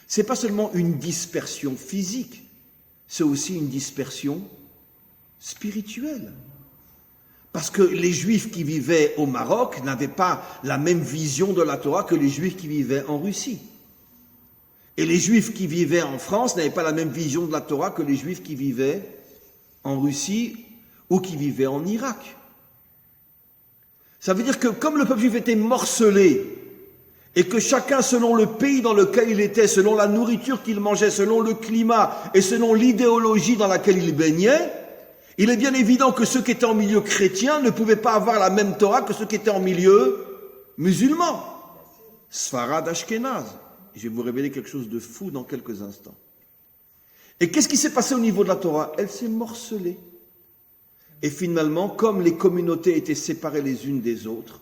C'est pas seulement une dispersion physique, c'est aussi une dispersion spirituelle. Parce que les Juifs qui vivaient au Maroc n'avaient pas la même vision de la Torah que les Juifs qui vivaient en Russie. Et les Juifs qui vivaient en France n'avaient pas la même vision de la Torah que les Juifs qui vivaient en Russie ou qui vivaient en Irak. Ça veut dire que comme le peuple juif était morcelé, et que chacun, selon le pays dans lequel il était, selon la nourriture qu'il mangeait, selon le climat et selon l'idéologie dans laquelle il baignait, il est bien évident que ceux qui étaient en milieu chrétien ne pouvaient pas avoir la même Torah que ceux qui étaient en milieu musulman. Sfarad Ashkenaz. Je vais vous révéler quelque chose de fou dans quelques instants. Et qu'est-ce qui s'est passé au niveau de la Torah? Elle s'est morcelée. Et finalement, comme les communautés étaient séparées les unes des autres,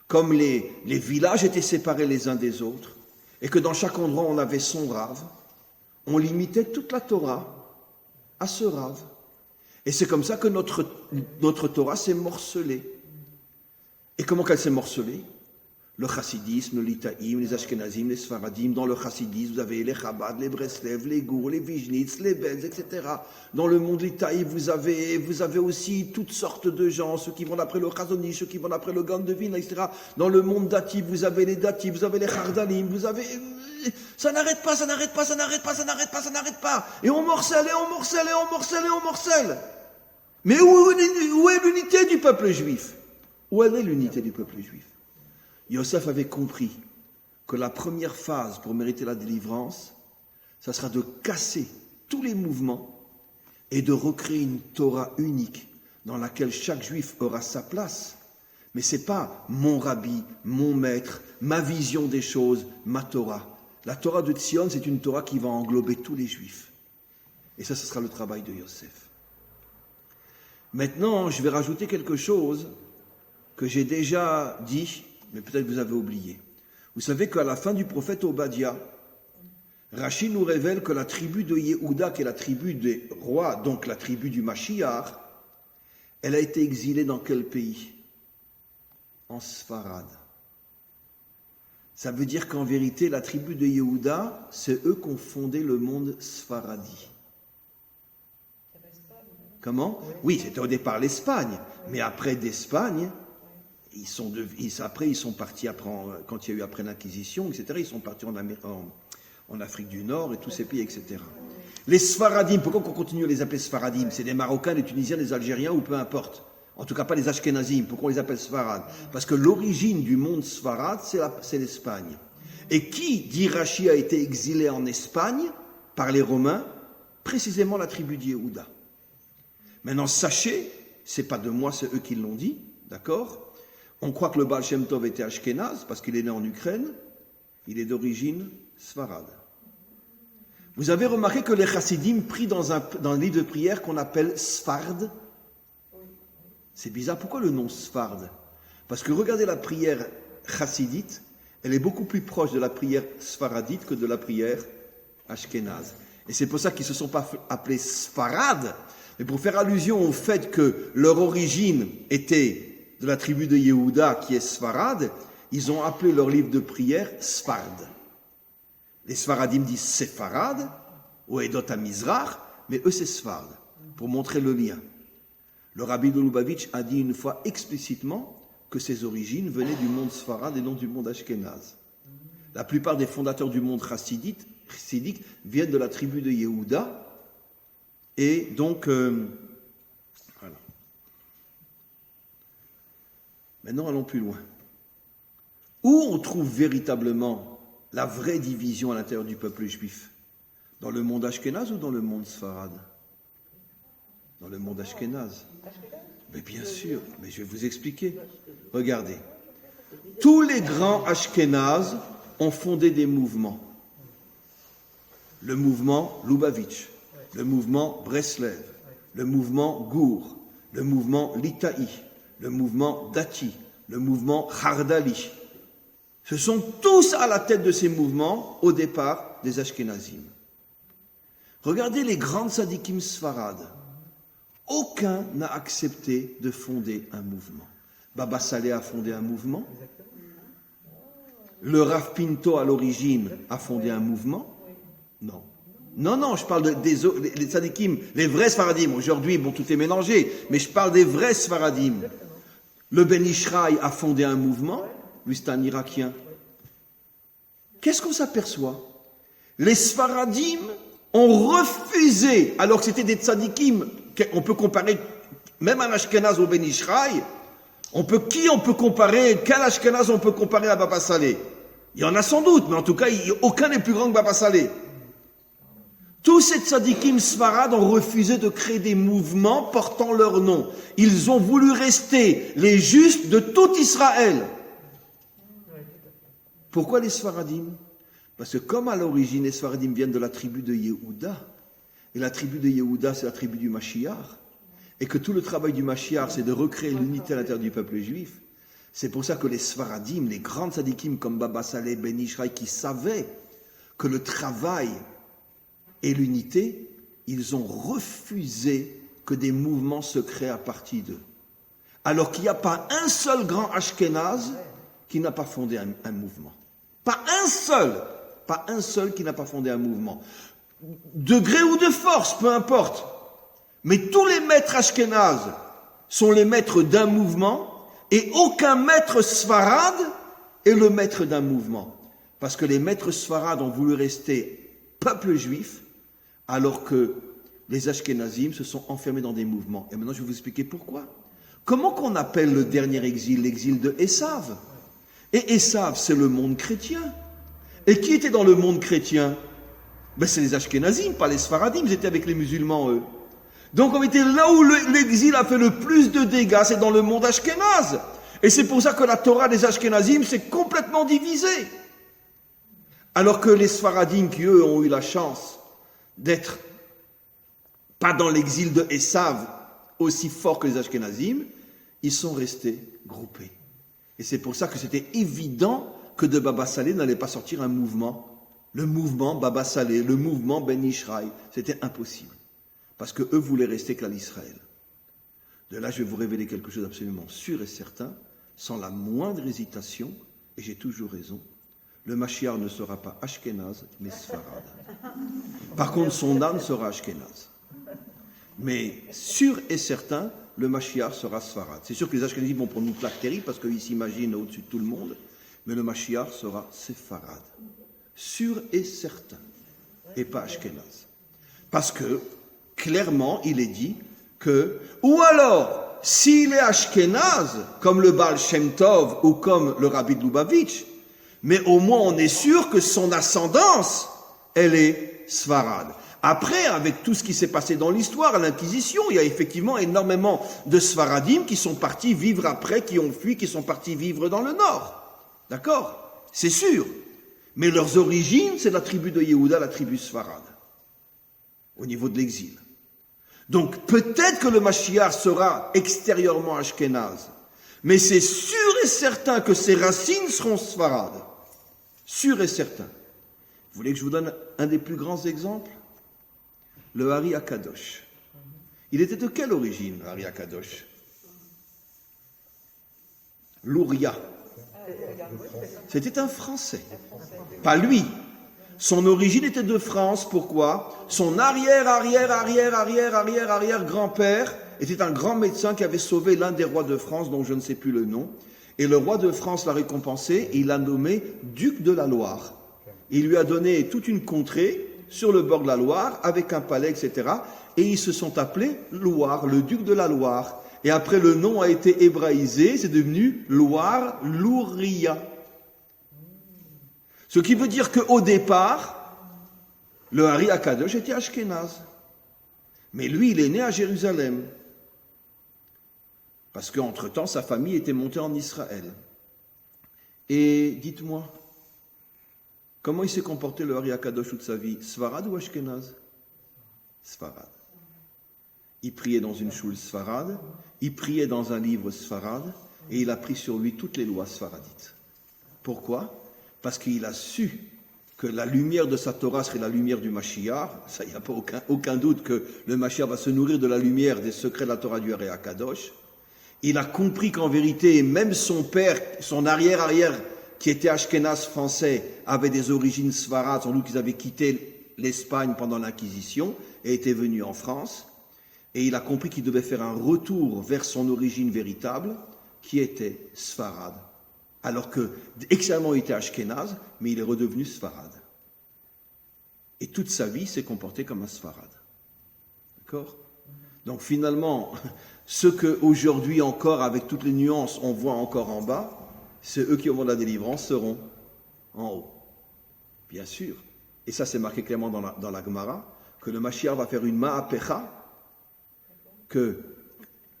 comme les villages étaient séparés les uns des autres, et que dans chaque endroit on avait son rave, on limitait toute la Torah à ce rave. Et c'est comme ça que notre Torah s'est morcelée. Et comment qu'elle s'est morcelée? Le chassidisme, le litaïm, les ashkenazim, les sfaradim. Dans le chassidisme, vous avez les Chabad, les Breslev, les Gour, les Vizhnitz, les Benz, etc. Dans le monde litaïm, vous avez aussi toutes sortes de gens, ceux qui vont d'après le Chazonish, ceux qui vont d'après le Gaon de Vilna, etc. Dans le monde dati, vous avez les dati, vous avez les Chardalim, vous avez... Ça n'arrête pas, ça n'arrête pas, ça n'arrête pas, ça n'arrête pas, ça n'arrête pas. Et on morcelle, et on morcelle, et on morcelle, et on morcelle. Mais où est l'unité du peuple juif? Où est l'unité du peuple juif? Yosef avait compris que la première phase pour mériter la délivrance, ça sera de casser tous les mouvements et de recréer une Torah unique dans laquelle chaque juif aura sa place. Mais ce n'est pas mon rabbi, mon maître, ma vision des choses, ma Torah. La Torah de Tzion, c'est une Torah qui va englober tous les juifs. Et ça, ce sera le travail de Yosef. Maintenant, je vais rajouter quelque chose que j'ai déjà dit, mais peut-être que vous avez oublié. Vous savez qu'à la fin du prophète Obadiah, Rachi nous révèle que la tribu de Yehuda, qui est la tribu des rois, donc la tribu du Mashiach, elle a été exilée dans quel pays? En Sfarad. Ça veut dire qu'en vérité, la tribu de Yehuda, c'est eux qui ont fondé le monde Sfaradi. Comment? Oui, c'était au départ l'Espagne, mais après d'Espagne, ils sont partis après, quand il y a eu après l'Inquisition, etc. Ils sont partis en Afrique du Nord et tous ces pays, etc. Les Sfaradim, pourquoi on continue à les appeler Sfaradim? C'est des Marocains, des Tunisiens, des Algériens ou peu importe. En tout cas, pas les Ashkenazim. Pourquoi on les appelle Sfarad? Parce que l'origine du monde Sfarad, c'est l'Espagne. Et qui, dit Rachi, a été exilé en Espagne par les Romains? Précisément la tribu d'Yehuda. Maintenant, sachez, c'est pas de moi, c'est eux qui l'ont dit, d'accord? On croit que le Baal Shem Tov était Ashkenaz parce qu'il est né en Ukraine. Il est d'origine Sfarad. Vous avez remarqué que les Chassidim prient dans un livre de prière qu'on appelle Sfard. C'est bizarre. Pourquoi le nom Sfard? Parce que regardez la prière chassidite, elle est beaucoup plus proche de la prière sfaradite que de la prière ashkénaze. Et c'est pour ça qu'ils ne se sont pas appelés Sfarad, mais pour faire allusion au fait que leur origine était de la tribu de Yehuda, qui est Sfarad, ils ont appelé leur livre de prière Sfard. Les Sfaradim disent Sepharad, ou Edot HaMizrach, mais eux c'est Sfard, pour montrer le lien. Le rabbi de Lubavitch a dit une fois explicitement que ses origines venaient du monde Sfarad et non du monde Ashkénaze. La plupart des fondateurs du monde chassidique viennent de la tribu de Yehuda, et donc, voilà. Maintenant, allons plus loin. Où on trouve véritablement la vraie division à l'intérieur du peuple juif? Dans le monde Ashkénaze ou dans le monde Sfarad? Dans le monde Ashkénaze. Mais bien sûr, mais je vais vous expliquer. Regardez. Tous les grands Ashkénazes ont fondé des mouvements. Le mouvement Lubavitch, le mouvement Breslev, le mouvement Gour, le mouvement Litaï, le mouvement Dati, le mouvement Hardali. Ce sont tous à la tête de ces mouvements, au départ, des Ashkénazim. Regardez les grandes tzadikim Sfarad. Aucun n'a accepté de fonder un mouvement. Baba Saleh a fondé un mouvement. Le Rav Pinto, à l'origine, a fondé un mouvement. Non. Non, je parle des tzadikim, les vrais Sfaradim. Aujourd'hui, bon, tout est mélangé, mais je parle des vrais Sfaradim. Le Ben Ishraï a fondé un mouvement. Lui, c'est un Irakien. Qu'est-ce qu'on s'aperçoit? Les Sfaradim ont refusé, alors que c'était des tzadikim, on peut comparer même un Ashkenaz au Ben Ishraï, quel Ashkenaz on peut comparer à Baba Saleh? Il y en a sans doute, mais en tout cas, aucun n'est plus grand que Baba Saleh. Tous ces tzadikim Sfarad ont refusé de créer des mouvements portant leur nom. Ils ont voulu rester les justes de tout Israël. Pourquoi les Sfaradim? Parce que comme à l'origine, les Sfaradim viennent de la tribu de Yehuda, et la tribu de Yehuda, c'est la tribu du Mashiach, et que tout le travail du Mashiach, c'est de recréer l'unité à l'intérieur du peuple juif, c'est pour ça que les Sfaradim, les grands tzadikim comme Baba Saleh, Ben Ishraï, qui savaient que le travail et l'unité, ils ont refusé que des mouvements se créent à partir d'eux. Alors qu'il n'y a pas un seul grand Ashkénaze qui n'a pas fondé un mouvement. Pas un seul qui n'a pas fondé un mouvement. De gré ou de force, peu importe. Mais tous les maîtres ashkénazes sont les maîtres d'un mouvement et aucun maître sfarad est le maître d'un mouvement. Parce que les maîtres sfarad ont voulu rester peuple juif alors que les ashkénazim se sont enfermés dans des mouvements. Et maintenant je vais vous expliquer pourquoi. Comment qu'on appelle le dernier exil l'exil de Esav? Et Esav, c'est le monde chrétien. Et qui était dans le monde chrétien? C'est les Ashkénazim, pas les Sfaradim, ils étaient avec les musulmans, eux. Donc on était là où l'exil a fait le plus de dégâts, c'est dans le monde ashkénaze. Et c'est pour ça que la Torah des Ashkénazim s'est complètement divisée. Alors que les Sfaradim, qui eux ont eu la chance d'être pas dans l'exil de Esav aussi fort que les Ashkénazim, ils sont restés groupés. Et c'est pour ça que c'était évident que de Baba Saleh n'allait pas sortir un mouvement le mouvement Baba Saleh, le mouvement Ben Ishraï. C'était impossible. Parce que eux voulaient rester qu'à l'Israël. De là, je vais vous révéler quelque chose d'absolument sûr et certain, sans la moindre hésitation, et j'ai toujours raison. Le Mashiach ne sera pas Ashkenaz, mais Sfarad. Par contre, son âme sera Ashkenaz. Mais sûr et certain, le Mashiach sera Sfarad. C'est sûr que les Ashkenazim vont prendre une plaque terrible parce qu'ils s'imaginent au-dessus de tout le monde, mais le Mashiach sera Sepharad. Sûr et certain, et pas Ashkenaz. Parce que, clairement, il est dit que, ou alors, s'il est Ashkenaz, comme le Baal Shem Tov ou comme le Rabbi de Lubavitch, mais au moins on est sûr que son ascendance, elle est Sfarad. Après, avec tout ce qui s'est passé dans l'histoire, à l'Inquisition, il y a effectivement énormément de Sfaradim qui sont partis vivre après, qui ont fui, qui sont partis vivre dans le nord. D'accord? C'est sûr. Mais leurs origines, c'est la tribu de Yehuda, la tribu Sfarad, au niveau de l'exil. Donc peut-être que le Mashiach sera extérieurement Ashkenaz, mais c'est sûr et certain que ses racines seront Sfarad. Sûr et certain. Vous voulez que je vous donne un des plus grands exemples? Le Hari Akadosh. Il était de quelle origine, le Hari Akadosh? Louria. C'était un Français. Pas lui. Son origine était de France. Pourquoi? Son arrière-grand-père était un grand médecin qui avait sauvé l'un des rois de France, dont je ne sais plus le nom. Et le roi de France l'a récompensé et il l'a nommé duc de la Loire. Il lui a donné toute une contrée sur le bord de la Loire, avec un palais, etc. Et ils se sont appelés Loire, le duc de la Loire. Et après, le nom a été hébraïsé, c'est devenu Loire, Louria. Ce qui veut dire qu'au départ, le Hari Akadosh était Ashkenaz. Mais lui, il est né à Jérusalem. Parce qu'entre-temps, sa famille était montée en Israël. Et dites-moi, comment il s'est comporté le Hari Akadosh toute sa vie? Sfarad ou Ashkenaz? Sfarad. Il priait dans une choule Sfarad, il priait dans un livre Sfarad, et il a pris sur lui toutes les lois sfaradites. Pourquoi? Parce qu'il a su que la lumière de sa Torah serait la lumière du Mashiach. Ça, il n'y a pas aucun doute que le Mashiach va se nourrir de la lumière des secrets de la Torah du Hari Akadosh. Il a compris qu'en vérité, même son père, son arrière-arrière, qui était Ashkenaz français, avait des origines sfarades, sans doute qu'ils avaient quitté l'Espagne pendant l'Inquisition et étaient venus en France. Et il a compris qu'il devait faire un retour vers son origine véritable, qui était sfarade. Alors que, excellemment, il était Ashkenaz, mais il est redevenu sfarade. Et toute sa vie s'est comporté comme un sfarade. D'accord? Donc finalement, ce qu'aujourd'hui encore, avec toutes les nuances, on voit encore en bas, c'est eux qui auront la délivrance seront en haut. Bien sûr. Et ça, c'est marqué clairement dans la Gemara, que le Mashiach va faire une ma'apecha, que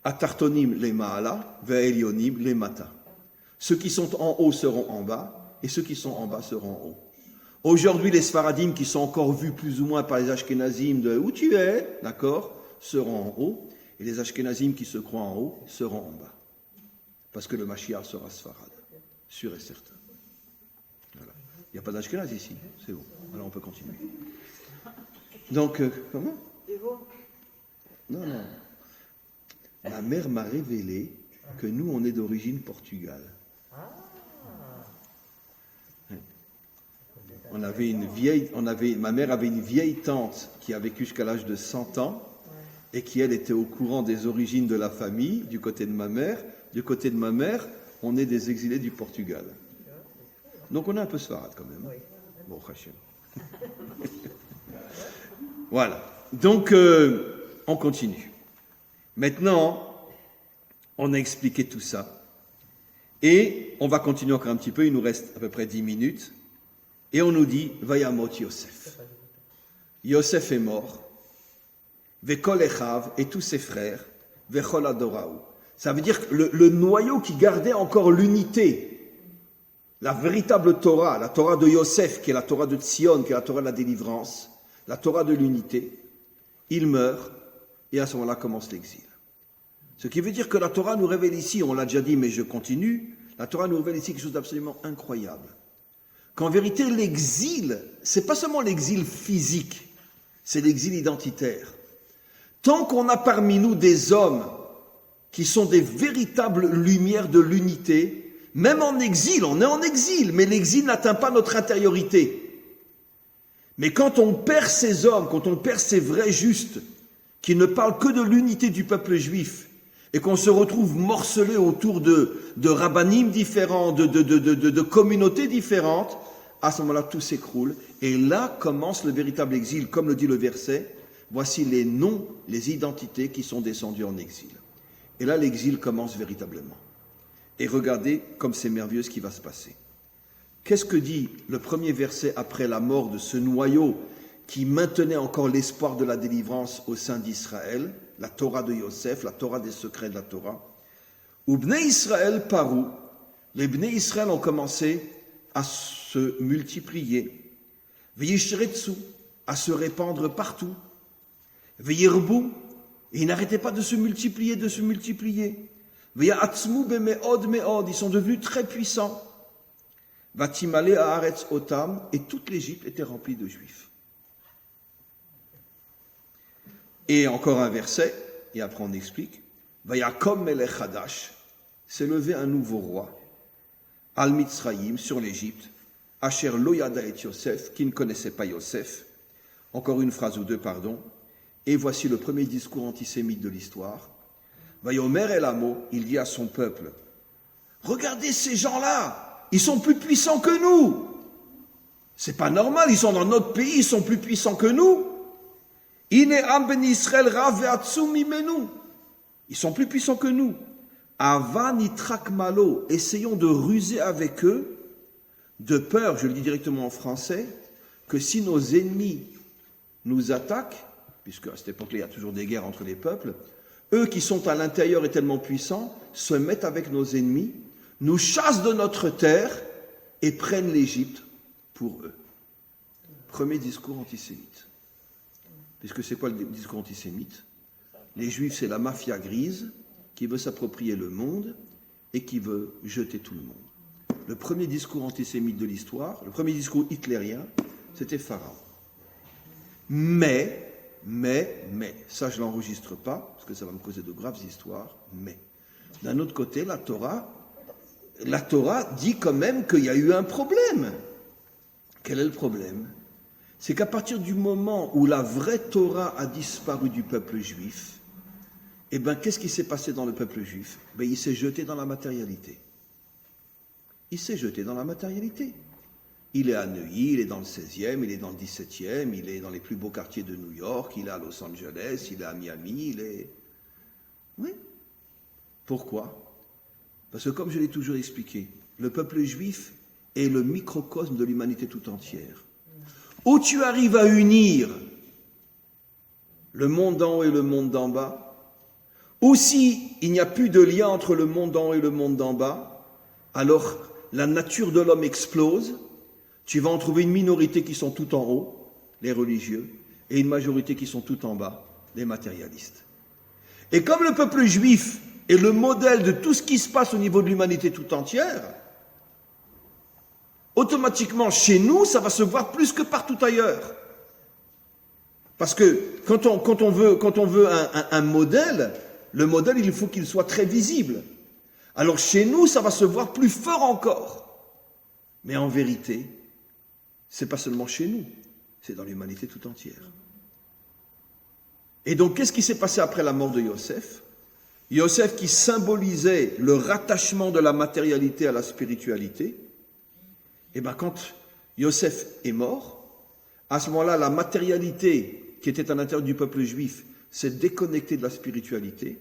atartonim les ma'ala, ve'elionim les mata. Ceux qui sont en haut seront en bas, et ceux qui sont en bas seront en haut. Aujourd'hui, les Sfaradim, qui sont encore vus plus ou moins par les Ashkenazim de où tu es, d'accord, seront en haut, et les Ashkenazim qui se croient en haut seront en bas. Parce que le Mashiach sera Sfarad, sûr et certain. Voilà. Il n'y a pas d'Ashkenaz ici, c'est bon. Alors on peut continuer. Donc, comment? Non. Ma mère m'a révélé que nous, on est d'origine Portugal. Ma mère avait une vieille tante qui a vécu jusqu'à l'âge de 100 ans et qui, elle, était au courant des origines de la famille, du côté de ma mère. Du côté de ma mère, on est des exilés du Portugal. Donc on est un peu sfarade quand même. Bon, Hachem. Voilà. Donc, on continue. Maintenant, on a expliqué tout ça. Et on va continuer encore un petit peu. Il nous reste à peu près 10 minutes. Et on nous dit, Vayamot Yosef. Yosef est mort. Vekol Echav et tous ses frères. Vechol Adoraou. Ça veut dire que le noyau qui gardait encore l'unité, la véritable Torah, la Torah de Yosef, qui est la Torah de Tzion, qui est la Torah de la délivrance, la Torah de l'unité, il meurt, et à ce moment-là commence l'exil. Ce qui veut dire que la Torah nous révèle ici, on l'a déjà dit, mais je continue, la Torah nous révèle ici quelque chose d'absolument incroyable. qu'en vérité, l'exil, c'est pas seulement l'exil physique, c'est l'exil identitaire. Tant qu'on a parmi nous des hommes qui sont des véritables lumières de l'unité, même en exil, on est en exil, mais l'exil n'atteint pas notre intériorité. Mais quand on perd ces hommes, quand on perd ces vrais justes, qui ne parlent que de l'unité du peuple juif, et qu'on se retrouve morcelé autour de rabbinim différents, de communautés différentes, à ce moment-là, tout s'écroule. Et là commence le véritable exil, comme le dit le verset. Voici les noms, les identités qui sont descendus en exil. Et là, l'exil commence véritablement. Et regardez comme c'est merveilleux ce qui va se passer. Qu'est-ce que dit le premier verset après la mort de ce noyau qui maintenait encore l'espoir de la délivrance au sein d'Israël, la Torah de Yosef, la Torah des secrets de la Torah. Ou Bnei Israël parou, les Bnei Israël ont commencé à se multiplier, Veyishretsu, à se répandre partout, Veyirbu, et ils n'arrêtaient pas de se multiplier, Veyatzmu bemeod meod, ils sont devenus très puissants. Vatimale haaretz otam, et toute l'Égypte était remplie de Juifs. Et encore un verset, et après on explique. Vayakom melech hadash, s'est levé un nouveau roi, al Mitzrayim, sur l'Égypte, Asher lo yada et Yosef, qui ne connaissait pas Yosef. Encore une phrase ou deux, pardon. Et voici le premier discours antisémite de l'histoire. Vayomer el amo, il dit à son peuple, regardez ces gens-là, ils sont plus puissants que nous. C'est pas normal, ils sont dans notre pays, ils sont plus puissants que nous. Ine am ben Israël rav ve'atzum mimenu. Ils sont plus puissants que nous. Ava nitrak malo, essayons de ruser avec eux, de peur, je le dis directement en français, que si nos ennemis nous attaquent, puisque à cette époque-là, il y a toujours des guerres entre les peuples, eux qui sont à l'intérieur et tellement puissants, se mettent avec nos ennemis, nous chassent de notre terre et prennent l'Égypte pour eux. Premier discours antisémite. Puisque c'est quoi le discours antisémite? Les Juifs, c'est la mafia grise qui veut s'approprier le monde et qui veut jeter tout le monde. Le premier discours antisémite de l'histoire, le premier discours hitlérien, c'était Pharaon. Mais, ça je ne l'enregistre pas, parce que ça va me causer de graves histoires, mais, d'un autre côté, la Torah dit quand même qu'il y a eu un problème. Quel est le problème? C'est qu'à partir du moment où la vraie Torah a disparu du peuple juif, eh bien, qu'est-ce qui s'est passé dans le peuple juif? Il s'est jeté dans la matérialité. Il est à Neuilly, il est dans le 16e, il est dans le 17e, il est dans les plus beaux quartiers de New York, il est à Los Angeles, il est à Miami, il est... Oui. Pourquoi? Parce que comme je l'ai toujours expliqué, le peuple juif est le microcosme de l'humanité tout entière. Où tu arrives à unir le monde d'en haut et le monde d'en bas, ou si il n'y a plus de lien entre le monde d'en haut et le monde d'en bas, alors la nature de l'homme explose. Tu vas en trouver une minorité qui sont tout en haut, les religieux, et une majorité qui sont tout en bas, les matérialistes. Et comme le peuple juif est le modèle de tout ce qui se passe au niveau de l'humanité tout entière, automatiquement, chez nous, ça va se voir plus que partout ailleurs. Parce que quand on veut un modèle, le modèle, il faut qu'il soit très visible. Alors chez nous, ça va se voir plus fort encore. Mais en vérité, c'est pas seulement chez nous, c'est dans l'humanité tout entière. Et donc, qu'est-ce qui s'est passé après la mort de Yosef? Yosef qui symbolisait le rattachement de la matérialité à la spiritualité, et bien quand Yosef est mort, à ce moment-là, la matérialité qui était à l'intérieur du peuple juif s'est déconnectée de la spiritualité.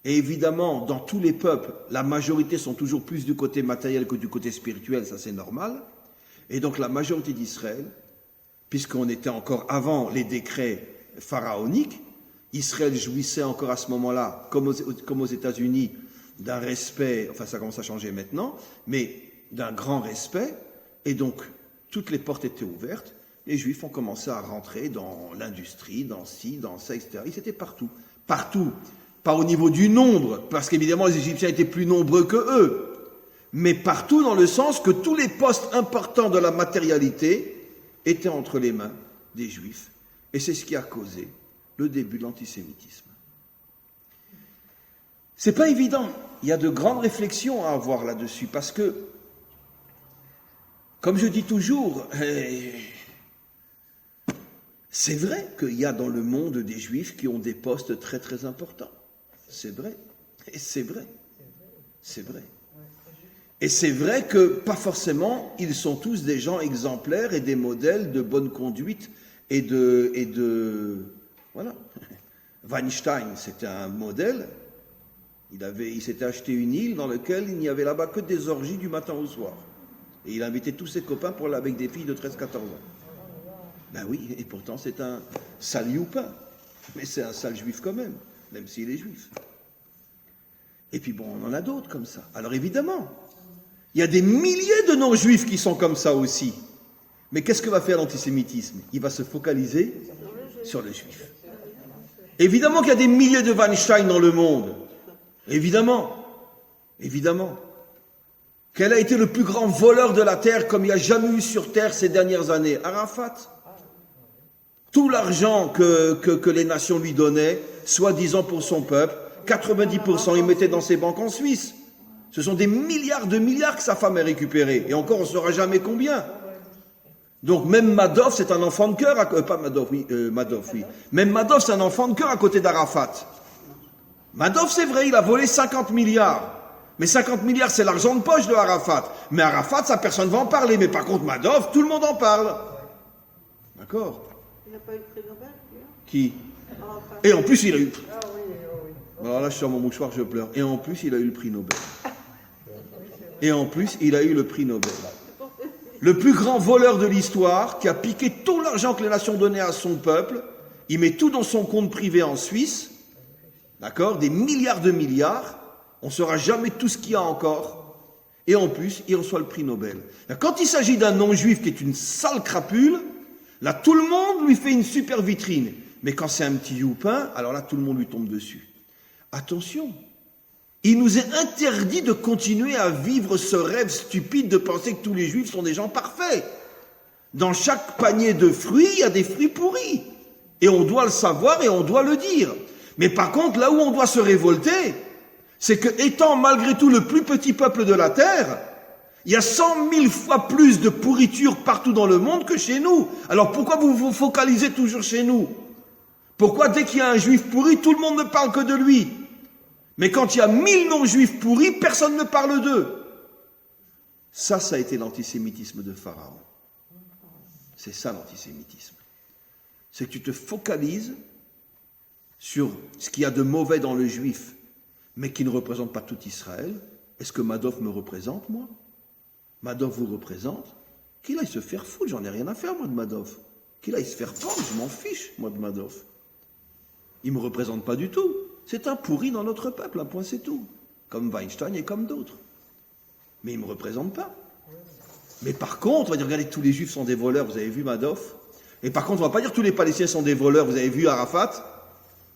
Et évidemment, dans tous les peuples, la majorité sont toujours plus du côté matériel que du côté spirituel, ça c'est normal. Et donc la majorité d'Israël, puisqu'on était encore avant les décrets pharaoniques, Israël jouissait encore à ce moment-là, comme aux États-Unis, d'un respect, enfin ça commence à changer maintenant, mais d'un grand respect, et donc toutes les portes étaient ouvertes, les Juifs ont commencé à rentrer dans l'industrie, dans ci, dans ça, etc. Ils étaient partout. Partout. Pas au niveau du nombre, parce qu'évidemment les Égyptiens étaient plus nombreux que eux, mais partout dans le sens que tous les postes importants de la matérialité étaient entre les mains des Juifs. Et c'est ce qui a causé le début de l'antisémitisme. C'est pas évident. Il y a de grandes réflexions à avoir là-dessus, parce que, comme je dis toujours, c'est vrai qu'il y a dans le monde des Juifs qui ont des postes très très importants. C'est vrai. Et c'est vrai. C'est vrai. Et c'est vrai que, pas forcément, ils sont tous des gens exemplaires et des modèles de bonne conduite et de voilà. Weinstein, c'était un modèle. Il s'était acheté une île dans laquelle il n'y avait là-bas que des orgies du matin au soir. Et il invitait tous ses copains pour aller avec des filles de 13-14 ans. Ben oui, et pourtant c'est un sale youpin. Mais c'est un sale juif quand même s'il est juif. Et puis bon, on en a d'autres comme ça. Alors évidemment, il y a des milliers de non-juifs qui sont comme ça aussi. Mais qu'est-ce que va faire l'antisémitisme? Il va se focaliser sur le juif. Évidemment qu'il y a des milliers de Weinstein dans le monde. Évidemment. Évidemment. Quel a été le plus grand voleur de la terre comme il n'y a jamais eu sur terre ces dernières années? Arafat. Tout l'argent que les nations lui donnaient, soi-disant pour son peuple, 90% il mettait dans ses banques en Suisse. Ce sont des milliards de milliards que sa femme a récupérés. Et encore, on ne saura jamais combien. Donc même Madoff, c'est un enfant de cœur, pas Madoff, oui, Madoff, oui. Même Madoff, c'est un enfant de cœur à côté d'Arafat. Madoff, c'est vrai, il a volé 50 milliards. Mais 50 milliards, c'est l'argent de poche de Arafat. Mais Arafat, ça, personne ne va en parler. Mais par contre, Madoff, tout le monde en parle. D'accord? Il n'a pas eu le prix Nobel, lui, hein? Qui? Arafat. Et en plus, il a eu... Ah oui, oui. Alors là, je suis sur mon mouchoir, je pleure. Et en plus, il a eu le prix Nobel. Et en plus, il a eu le prix Nobel. Le plus grand voleur de l'histoire, qui a piqué tout l'argent que les nations donnaient à son peuple, il met tout dans son compte privé en Suisse, d'accord, des milliards de milliards, on ne saura jamais tout ce qu'il y a encore, et en plus, il reçoit le prix Nobel. Quand il s'agit d'un non-juif qui est une sale crapule, là, tout le monde lui fait une super vitrine. Mais quand c'est un petit youpin, alors là, tout le monde lui tombe dessus. Attention, il nous est interdit de continuer à vivre ce rêve stupide de penser que tous les juifs sont des gens parfaits. Dans chaque panier de fruits, il y a des fruits pourris. Et on doit le savoir et on doit le dire. Mais par contre, là où on doit se révolter, c'est que, étant malgré tout le plus petit peuple de la terre, il y a 100 000 fois plus de pourriture partout dans le monde que chez nous. Alors pourquoi vous vous focalisez toujours chez nous? Pourquoi dès qu'il y a un juif pourri, tout le monde ne parle que de lui? Mais quand il y a 1000 non-juifs pourris, personne ne parle d'eux. Ça a été l'antisémitisme de Pharaon. C'est ça l'antisémitisme. C'est que tu te focalises sur ce qu'il y a de mauvais dans le juif, mais qui ne représente pas tout Israël. Est-ce que Madoff me représente, moi? Madoff vous représente? Qu'il aille se faire foutre, j'en ai rien à faire, moi, de Madoff. Qu'il aille se faire prendre, je m'en fiche, moi, de Madoff. Il ne me représente pas du tout. C'est un pourri dans notre peuple, un point c'est tout. Comme Weinstein et comme d'autres. Mais il ne me représente pas. Mais par contre, on va dire, regardez, tous les juifs sont des voleurs, vous avez vu Madoff? Et par contre, on ne va pas dire tous les Palestiniens sont des voleurs, vous avez vu Arafat?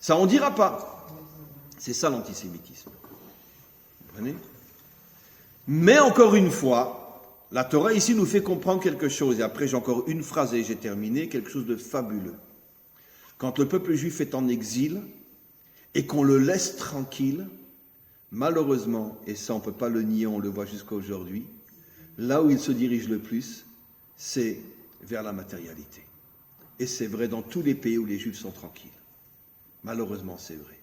Ça, on ne dira pas. C'est ça l'antisémitisme. Vous comprenez? Mais encore une fois, la Torah ici nous fait comprendre quelque chose. Et après, j'ai encore une phrase et j'ai terminé, quelque chose de fabuleux. Quand le peuple juif est en exil et qu'on le laisse tranquille, malheureusement, et ça on ne peut pas le nier, on le voit jusqu'à aujourd'hui, là où il se dirige le plus, c'est vers la matérialité. Et c'est vrai dans tous les pays où les juifs sont tranquilles. Malheureusement, c'est vrai.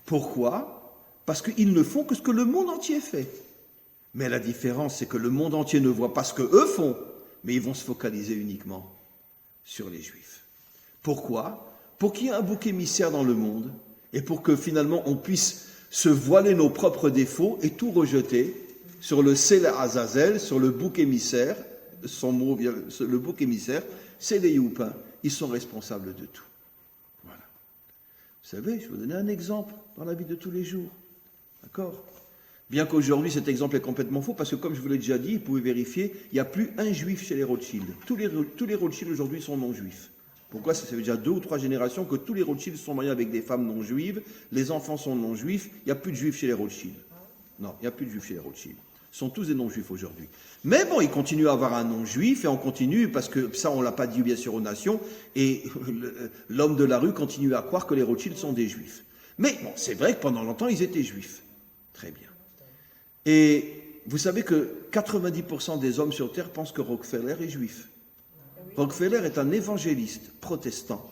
Pourquoi? Parce qu'ils ne font que ce que le monde entier fait. Mais la différence, c'est que le monde entier ne voit pas ce qu'eux font, mais ils vont se focaliser uniquement sur les Juifs. Pourquoi? Pour qu'il y ait un bouc émissaire dans le monde, et pour que finalement on puisse se voiler nos propres défauts et tout rejeter sur le Sela Azazel, sur le bouc émissaire. Son mot vient, le bouc émissaire, c'est les youpins. Ils sont responsables de tout. Voilà. Vous savez, je vais vous donner un exemple dans la vie de tous les jours. D'accord? Bien qu'aujourd'hui, cet exemple est complètement faux, parce que comme je vous l'ai déjà dit, vous pouvez vérifier, il n'y a plus un juif chez les Rothschild. Tous les Rothschild aujourd'hui sont non-juifs. Pourquoi? Ça fait déjà 2 ou 3 générations que tous les Rothschild sont mariés avec des femmes non-juives, les enfants sont non-juifs, il n'y a plus de juifs chez les Rothschild. Non, il n'y a plus de juifs chez les Rothschild. sont tous des non-juifs aujourd'hui. Mais bon, ils continuent à avoir un nom juif et on continue, parce que ça on l'a pas dit bien sûr aux nations, et l'homme de la rue continue à croire que les Rothschild sont des juifs. Mais bon, c'est vrai que pendant longtemps ils étaient juifs. Très bien. Et vous savez que 90% des hommes sur Terre pensent que Rockefeller est juif. Rockefeller est un évangéliste protestant.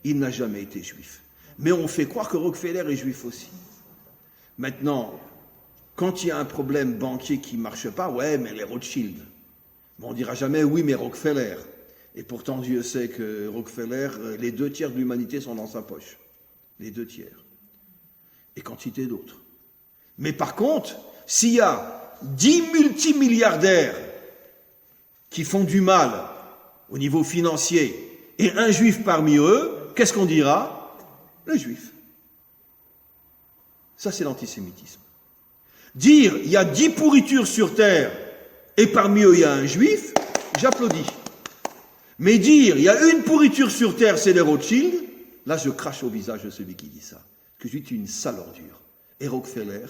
Il n'a jamais été juif. Mais on fait croire que Rockefeller est juif aussi. Maintenant, quand il y a un problème banquier qui ne marche pas, ouais, mais les Rothschild. Bon, on ne dira jamais, oui, mais Rockefeller. Et pourtant, Dieu sait que Rockefeller, les 2/3 de l'humanité sont dans sa poche. Les 2/3. Et quantité d'autres. Mais par contre, s'il y a 10 multimilliardaires qui font du mal au niveau financier et un juif parmi eux, qu'est-ce qu'on dira? Les juifs. Ça, c'est l'antisémitisme. Dire, il y a 10 pourritures sur terre et parmi eux, il y a un juif, j'applaudis. Mais dire, il y a une pourriture sur terre, c'est les Rothschild, là, je crache au visage de celui qui dit ça. Que je dis une sale ordure. Et Rockefeller,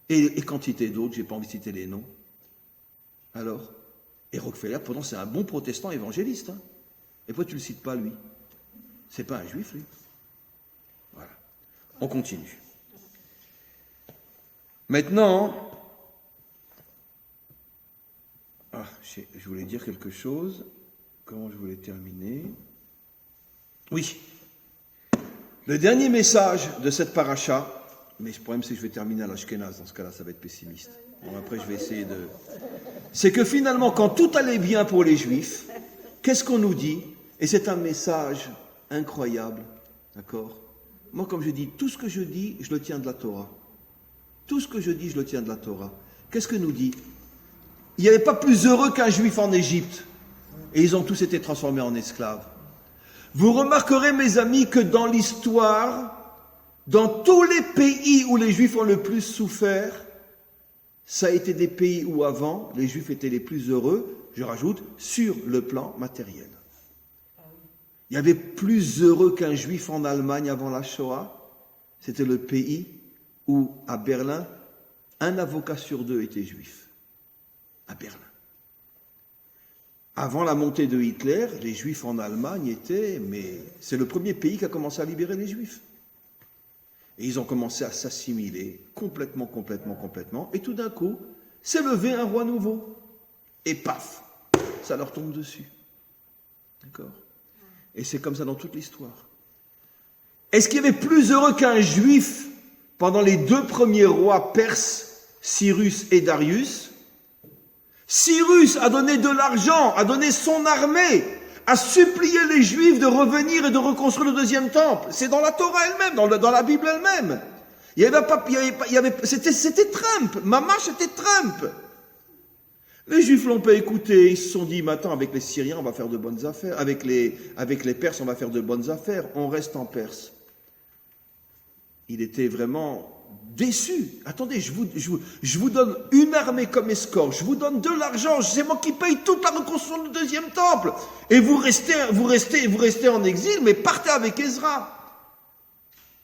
et quantité d'autres, j'ai pas envie de citer les noms. Alors, et Rockefeller, pourtant, c'est un bon protestant évangéliste. Hein. Et pourquoi tu le cites pas, lui? C'est pas un juif, lui. Voilà. On continue. Maintenant, je voulais dire quelque chose. Comment je voulais terminer? Oui. Le dernier message de cette paracha, mais le problème c'est que je vais terminer à l'Ashkenaz, dans ce cas-là ça va être pessimiste. Bon, après je vais essayer de... C'est que finalement, quand tout allait bien pour les Juifs, qu'est-ce qu'on nous dit? Et c'est un message incroyable, d'accord? Moi, comme je dis, tout ce que je dis, je le tiens de la Torah. Tout ce que je dis, je le tiens de la Torah. Qu'est-ce que nous dit? Il n'y avait pas plus heureux qu'un Juif en Égypte. Et ils ont tous été transformés en esclaves. Vous remarquerez, mes amis, que dans l'histoire, dans tous les pays où les Juifs ont le plus souffert, ça a été des pays où avant, les Juifs étaient les plus heureux, je rajoute, sur le plan matériel. Il y avait plus heureux qu'un Juif en Allemagne avant la Shoah. C'était le pays où, à Berlin, un avocat sur 2 était juif. À Berlin. Avant la montée de Hitler, les Juifs en Allemagne étaient... Mais c'est le premier pays qui a commencé à libérer les Juifs. Et ils ont commencé à s'assimiler complètement. Et tout d'un coup, s'est levé un roi nouveau. Et paf, ça leur tombe dessus. D'accord? Et c'est comme ça dans toute l'histoire. Est-ce qu'il y avait plus heureux qu'un Juif pendant les 2 premiers rois perses, Cyrus et Darius? Cyrus a donné de l'argent, a donné son armée, a supplié les Juifs de revenir et de reconstruire le 2e temple. C'est dans la Torah elle-même, dans la Bible elle-même. C'était Trump. Mamache, c'était Trump. Les Juifs l'ont pas écouté. Ils se sont dit, maintenant, avec les Syriens, on va faire de bonnes affaires. Avec les Perses, on va faire de bonnes affaires. On reste en Perse. Il était vraiment déçu. Attendez, je vous donne une armée comme escorte, je vous donne de l'argent, c'est moi qui paye toute la reconstruction du 2e temple. Et vous restez en exil, mais partez avec Ezra.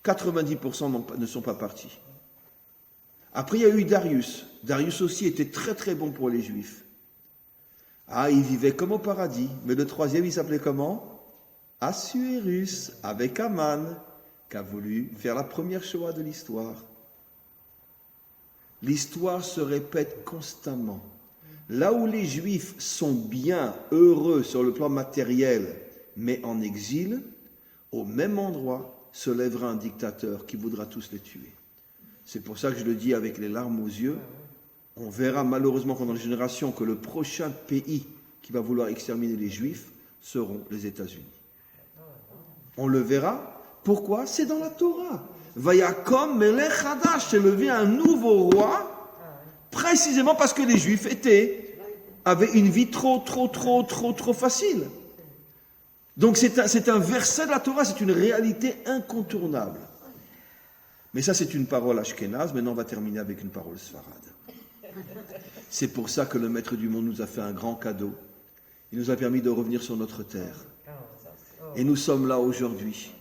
90% ne sont pas partis. Après, il y a eu Darius. Darius aussi était très bon pour les Juifs. Ah, il vivait comme au paradis. Mais le 3e, il s'appelait comment? Assuérus, avec Aman, qui a voulu faire la première Shoah de l'histoire. L'histoire se répète constamment. Là où les Juifs sont bien, heureux sur le plan matériel, mais en exil, au même endroit se lèvera un dictateur qui voudra tous les tuer. C'est pour ça que je le dis avec les larmes aux yeux. On verra malheureusement pendant les générations que le prochain pays qui va vouloir exterminer les Juifs seront les États-Unis. On le verra. Pourquoi? C'est dans la Torah. Vayakom melech chadash, s'est levé un nouveau roi, précisément parce que les Juifs avaient une vie trop facile. Donc c'est un verset de la Torah, c'est une réalité incontournable. Mais ça, c'est une parole ashkénaze. Maintenant, on va terminer avec une parole sfarade. C'est pour ça que le Maître du monde nous a fait un grand cadeau. Il nous a permis de revenir sur notre terre. Et nous sommes là aujourd'hui.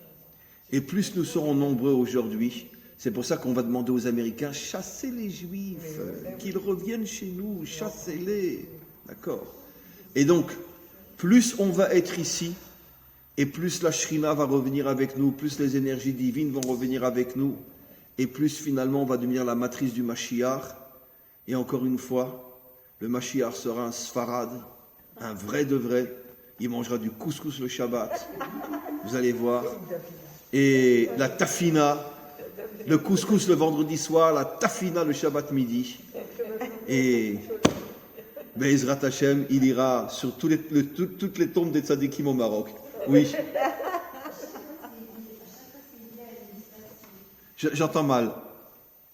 Et plus nous serons nombreux aujourd'hui, C'est pour ça qu'on va demander aux Américains, chassez les Juifs, qu'ils reviennent chez nous, chassez-les. D'accord? Et donc, plus on va être ici, et plus la Shrina va revenir avec nous, plus les énergies divines vont revenir avec nous, et plus finalement on va devenir la matrice du Mashiach. Et encore une fois, le Mashiach sera un Sfarad, un vrai de vrai. Il mangera du couscous le Shabbat, vous allez voir. Et la tafina, le couscous le vendredi soir, la tafina le Shabbat midi. Et Be'ezrat Hashem, il ira sur toutes les tombes des tzadikim au Maroc. Oui. J'entends mal.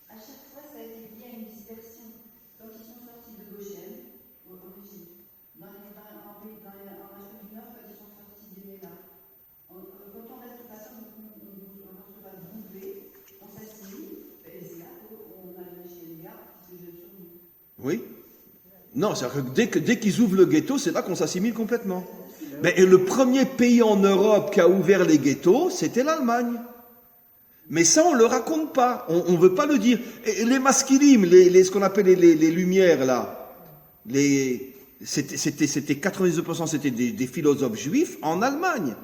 À chaque fois, ça a été lié à une dispersion. Quand ils sont sortis de Goshen, en Égypte, en Afrique du Nord, quand ils sont sortis des Mélas, quand on reste pas ça, on se va bouger, on s'assimile, et c'est là qu'on a le Shélia qui se jette sur nous. Oui. Non, c'est-à-dire que dès qu'ils ouvrent le ghetto, c'est là qu'on s'assimile complètement. Mais et le premier pays en Europe qui a ouvert les ghettos, c'était l'Allemagne. Mais ça, on ne le raconte pas. On ne veut pas le dire. Et les maskilim, ce qu'on appelle les lumières, là, c'était 92%, c'était des philosophes juifs en Allemagne.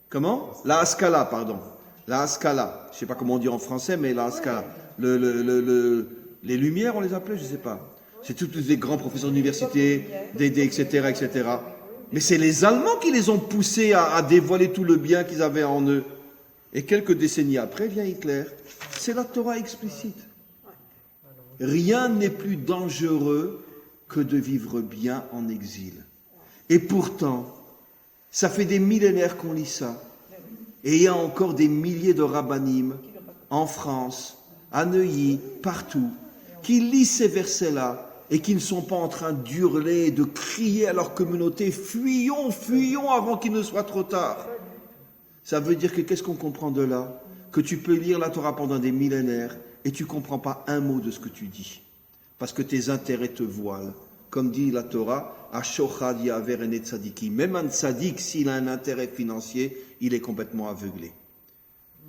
Comment? La Haskalah, pardon. La Haskalah. Je ne sais pas comment on dit en français, mais la Haskalah. Les lumières, on les appelait, je ne sais pas. C'est tous les grands professeurs d'université, etc., etc. Mais c'est les Allemands qui les ont poussés à dévoiler tout le bien qu'ils avaient en eux. Et quelques décennies après vient Hitler. C'est la Torah explicite. Rien n'est plus dangereux que de vivre bien en exil. Et pourtant, ça fait des millénaires qu'on lit ça. Et il y a encore des milliers de rabbanim en France, à Neuilly, partout, qui lisent ces versets-là et qui ne sont pas en train d'hurler, de crier à leur communauté « Fuyons, fuyons avant qu'il ne soit trop tard ». Ça veut dire que qu'est-ce qu'on comprend de là? Que tu peux lire la Torah pendant des millénaires et tu ne comprends pas un mot de ce que tu dis. Parce que tes intérêts te voilent. Comme dit la Torah, « Ashochad yaver enet tzadiki ». Même un tzadik, s'il a un intérêt financier, il est complètement aveuglé.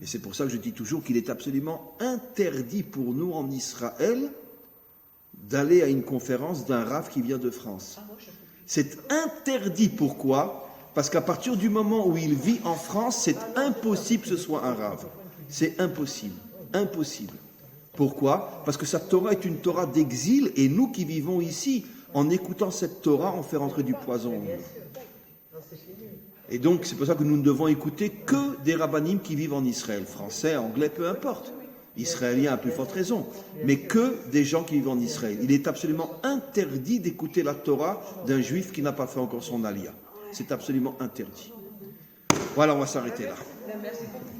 Et c'est pour ça que je dis toujours qu'il est absolument interdit pour nous en Israël d'aller à une conférence d'un rav qui vient de France. C'est interdit. Pourquoi? Parce qu'à partir du moment où il vit en France, c'est impossible que ce soit un rav. C'est impossible. Impossible. Pourquoi? Parce que sa Torah est une Torah d'exil et nous qui vivons ici, en écoutant cette Torah, on fait rentrer du poison en nous. Et donc, c'est pour ça que nous ne devons écouter que des rabbanim qui vivent en Israël. Français, anglais, peu importe. Israéliens à plus forte raison. Mais que des gens qui vivent en Israël. Il est absolument interdit d'écouter la Torah d'un juif qui n'a pas fait encore son alia. C'est absolument interdit. Voilà, on va s'arrêter là. Merci beaucoup.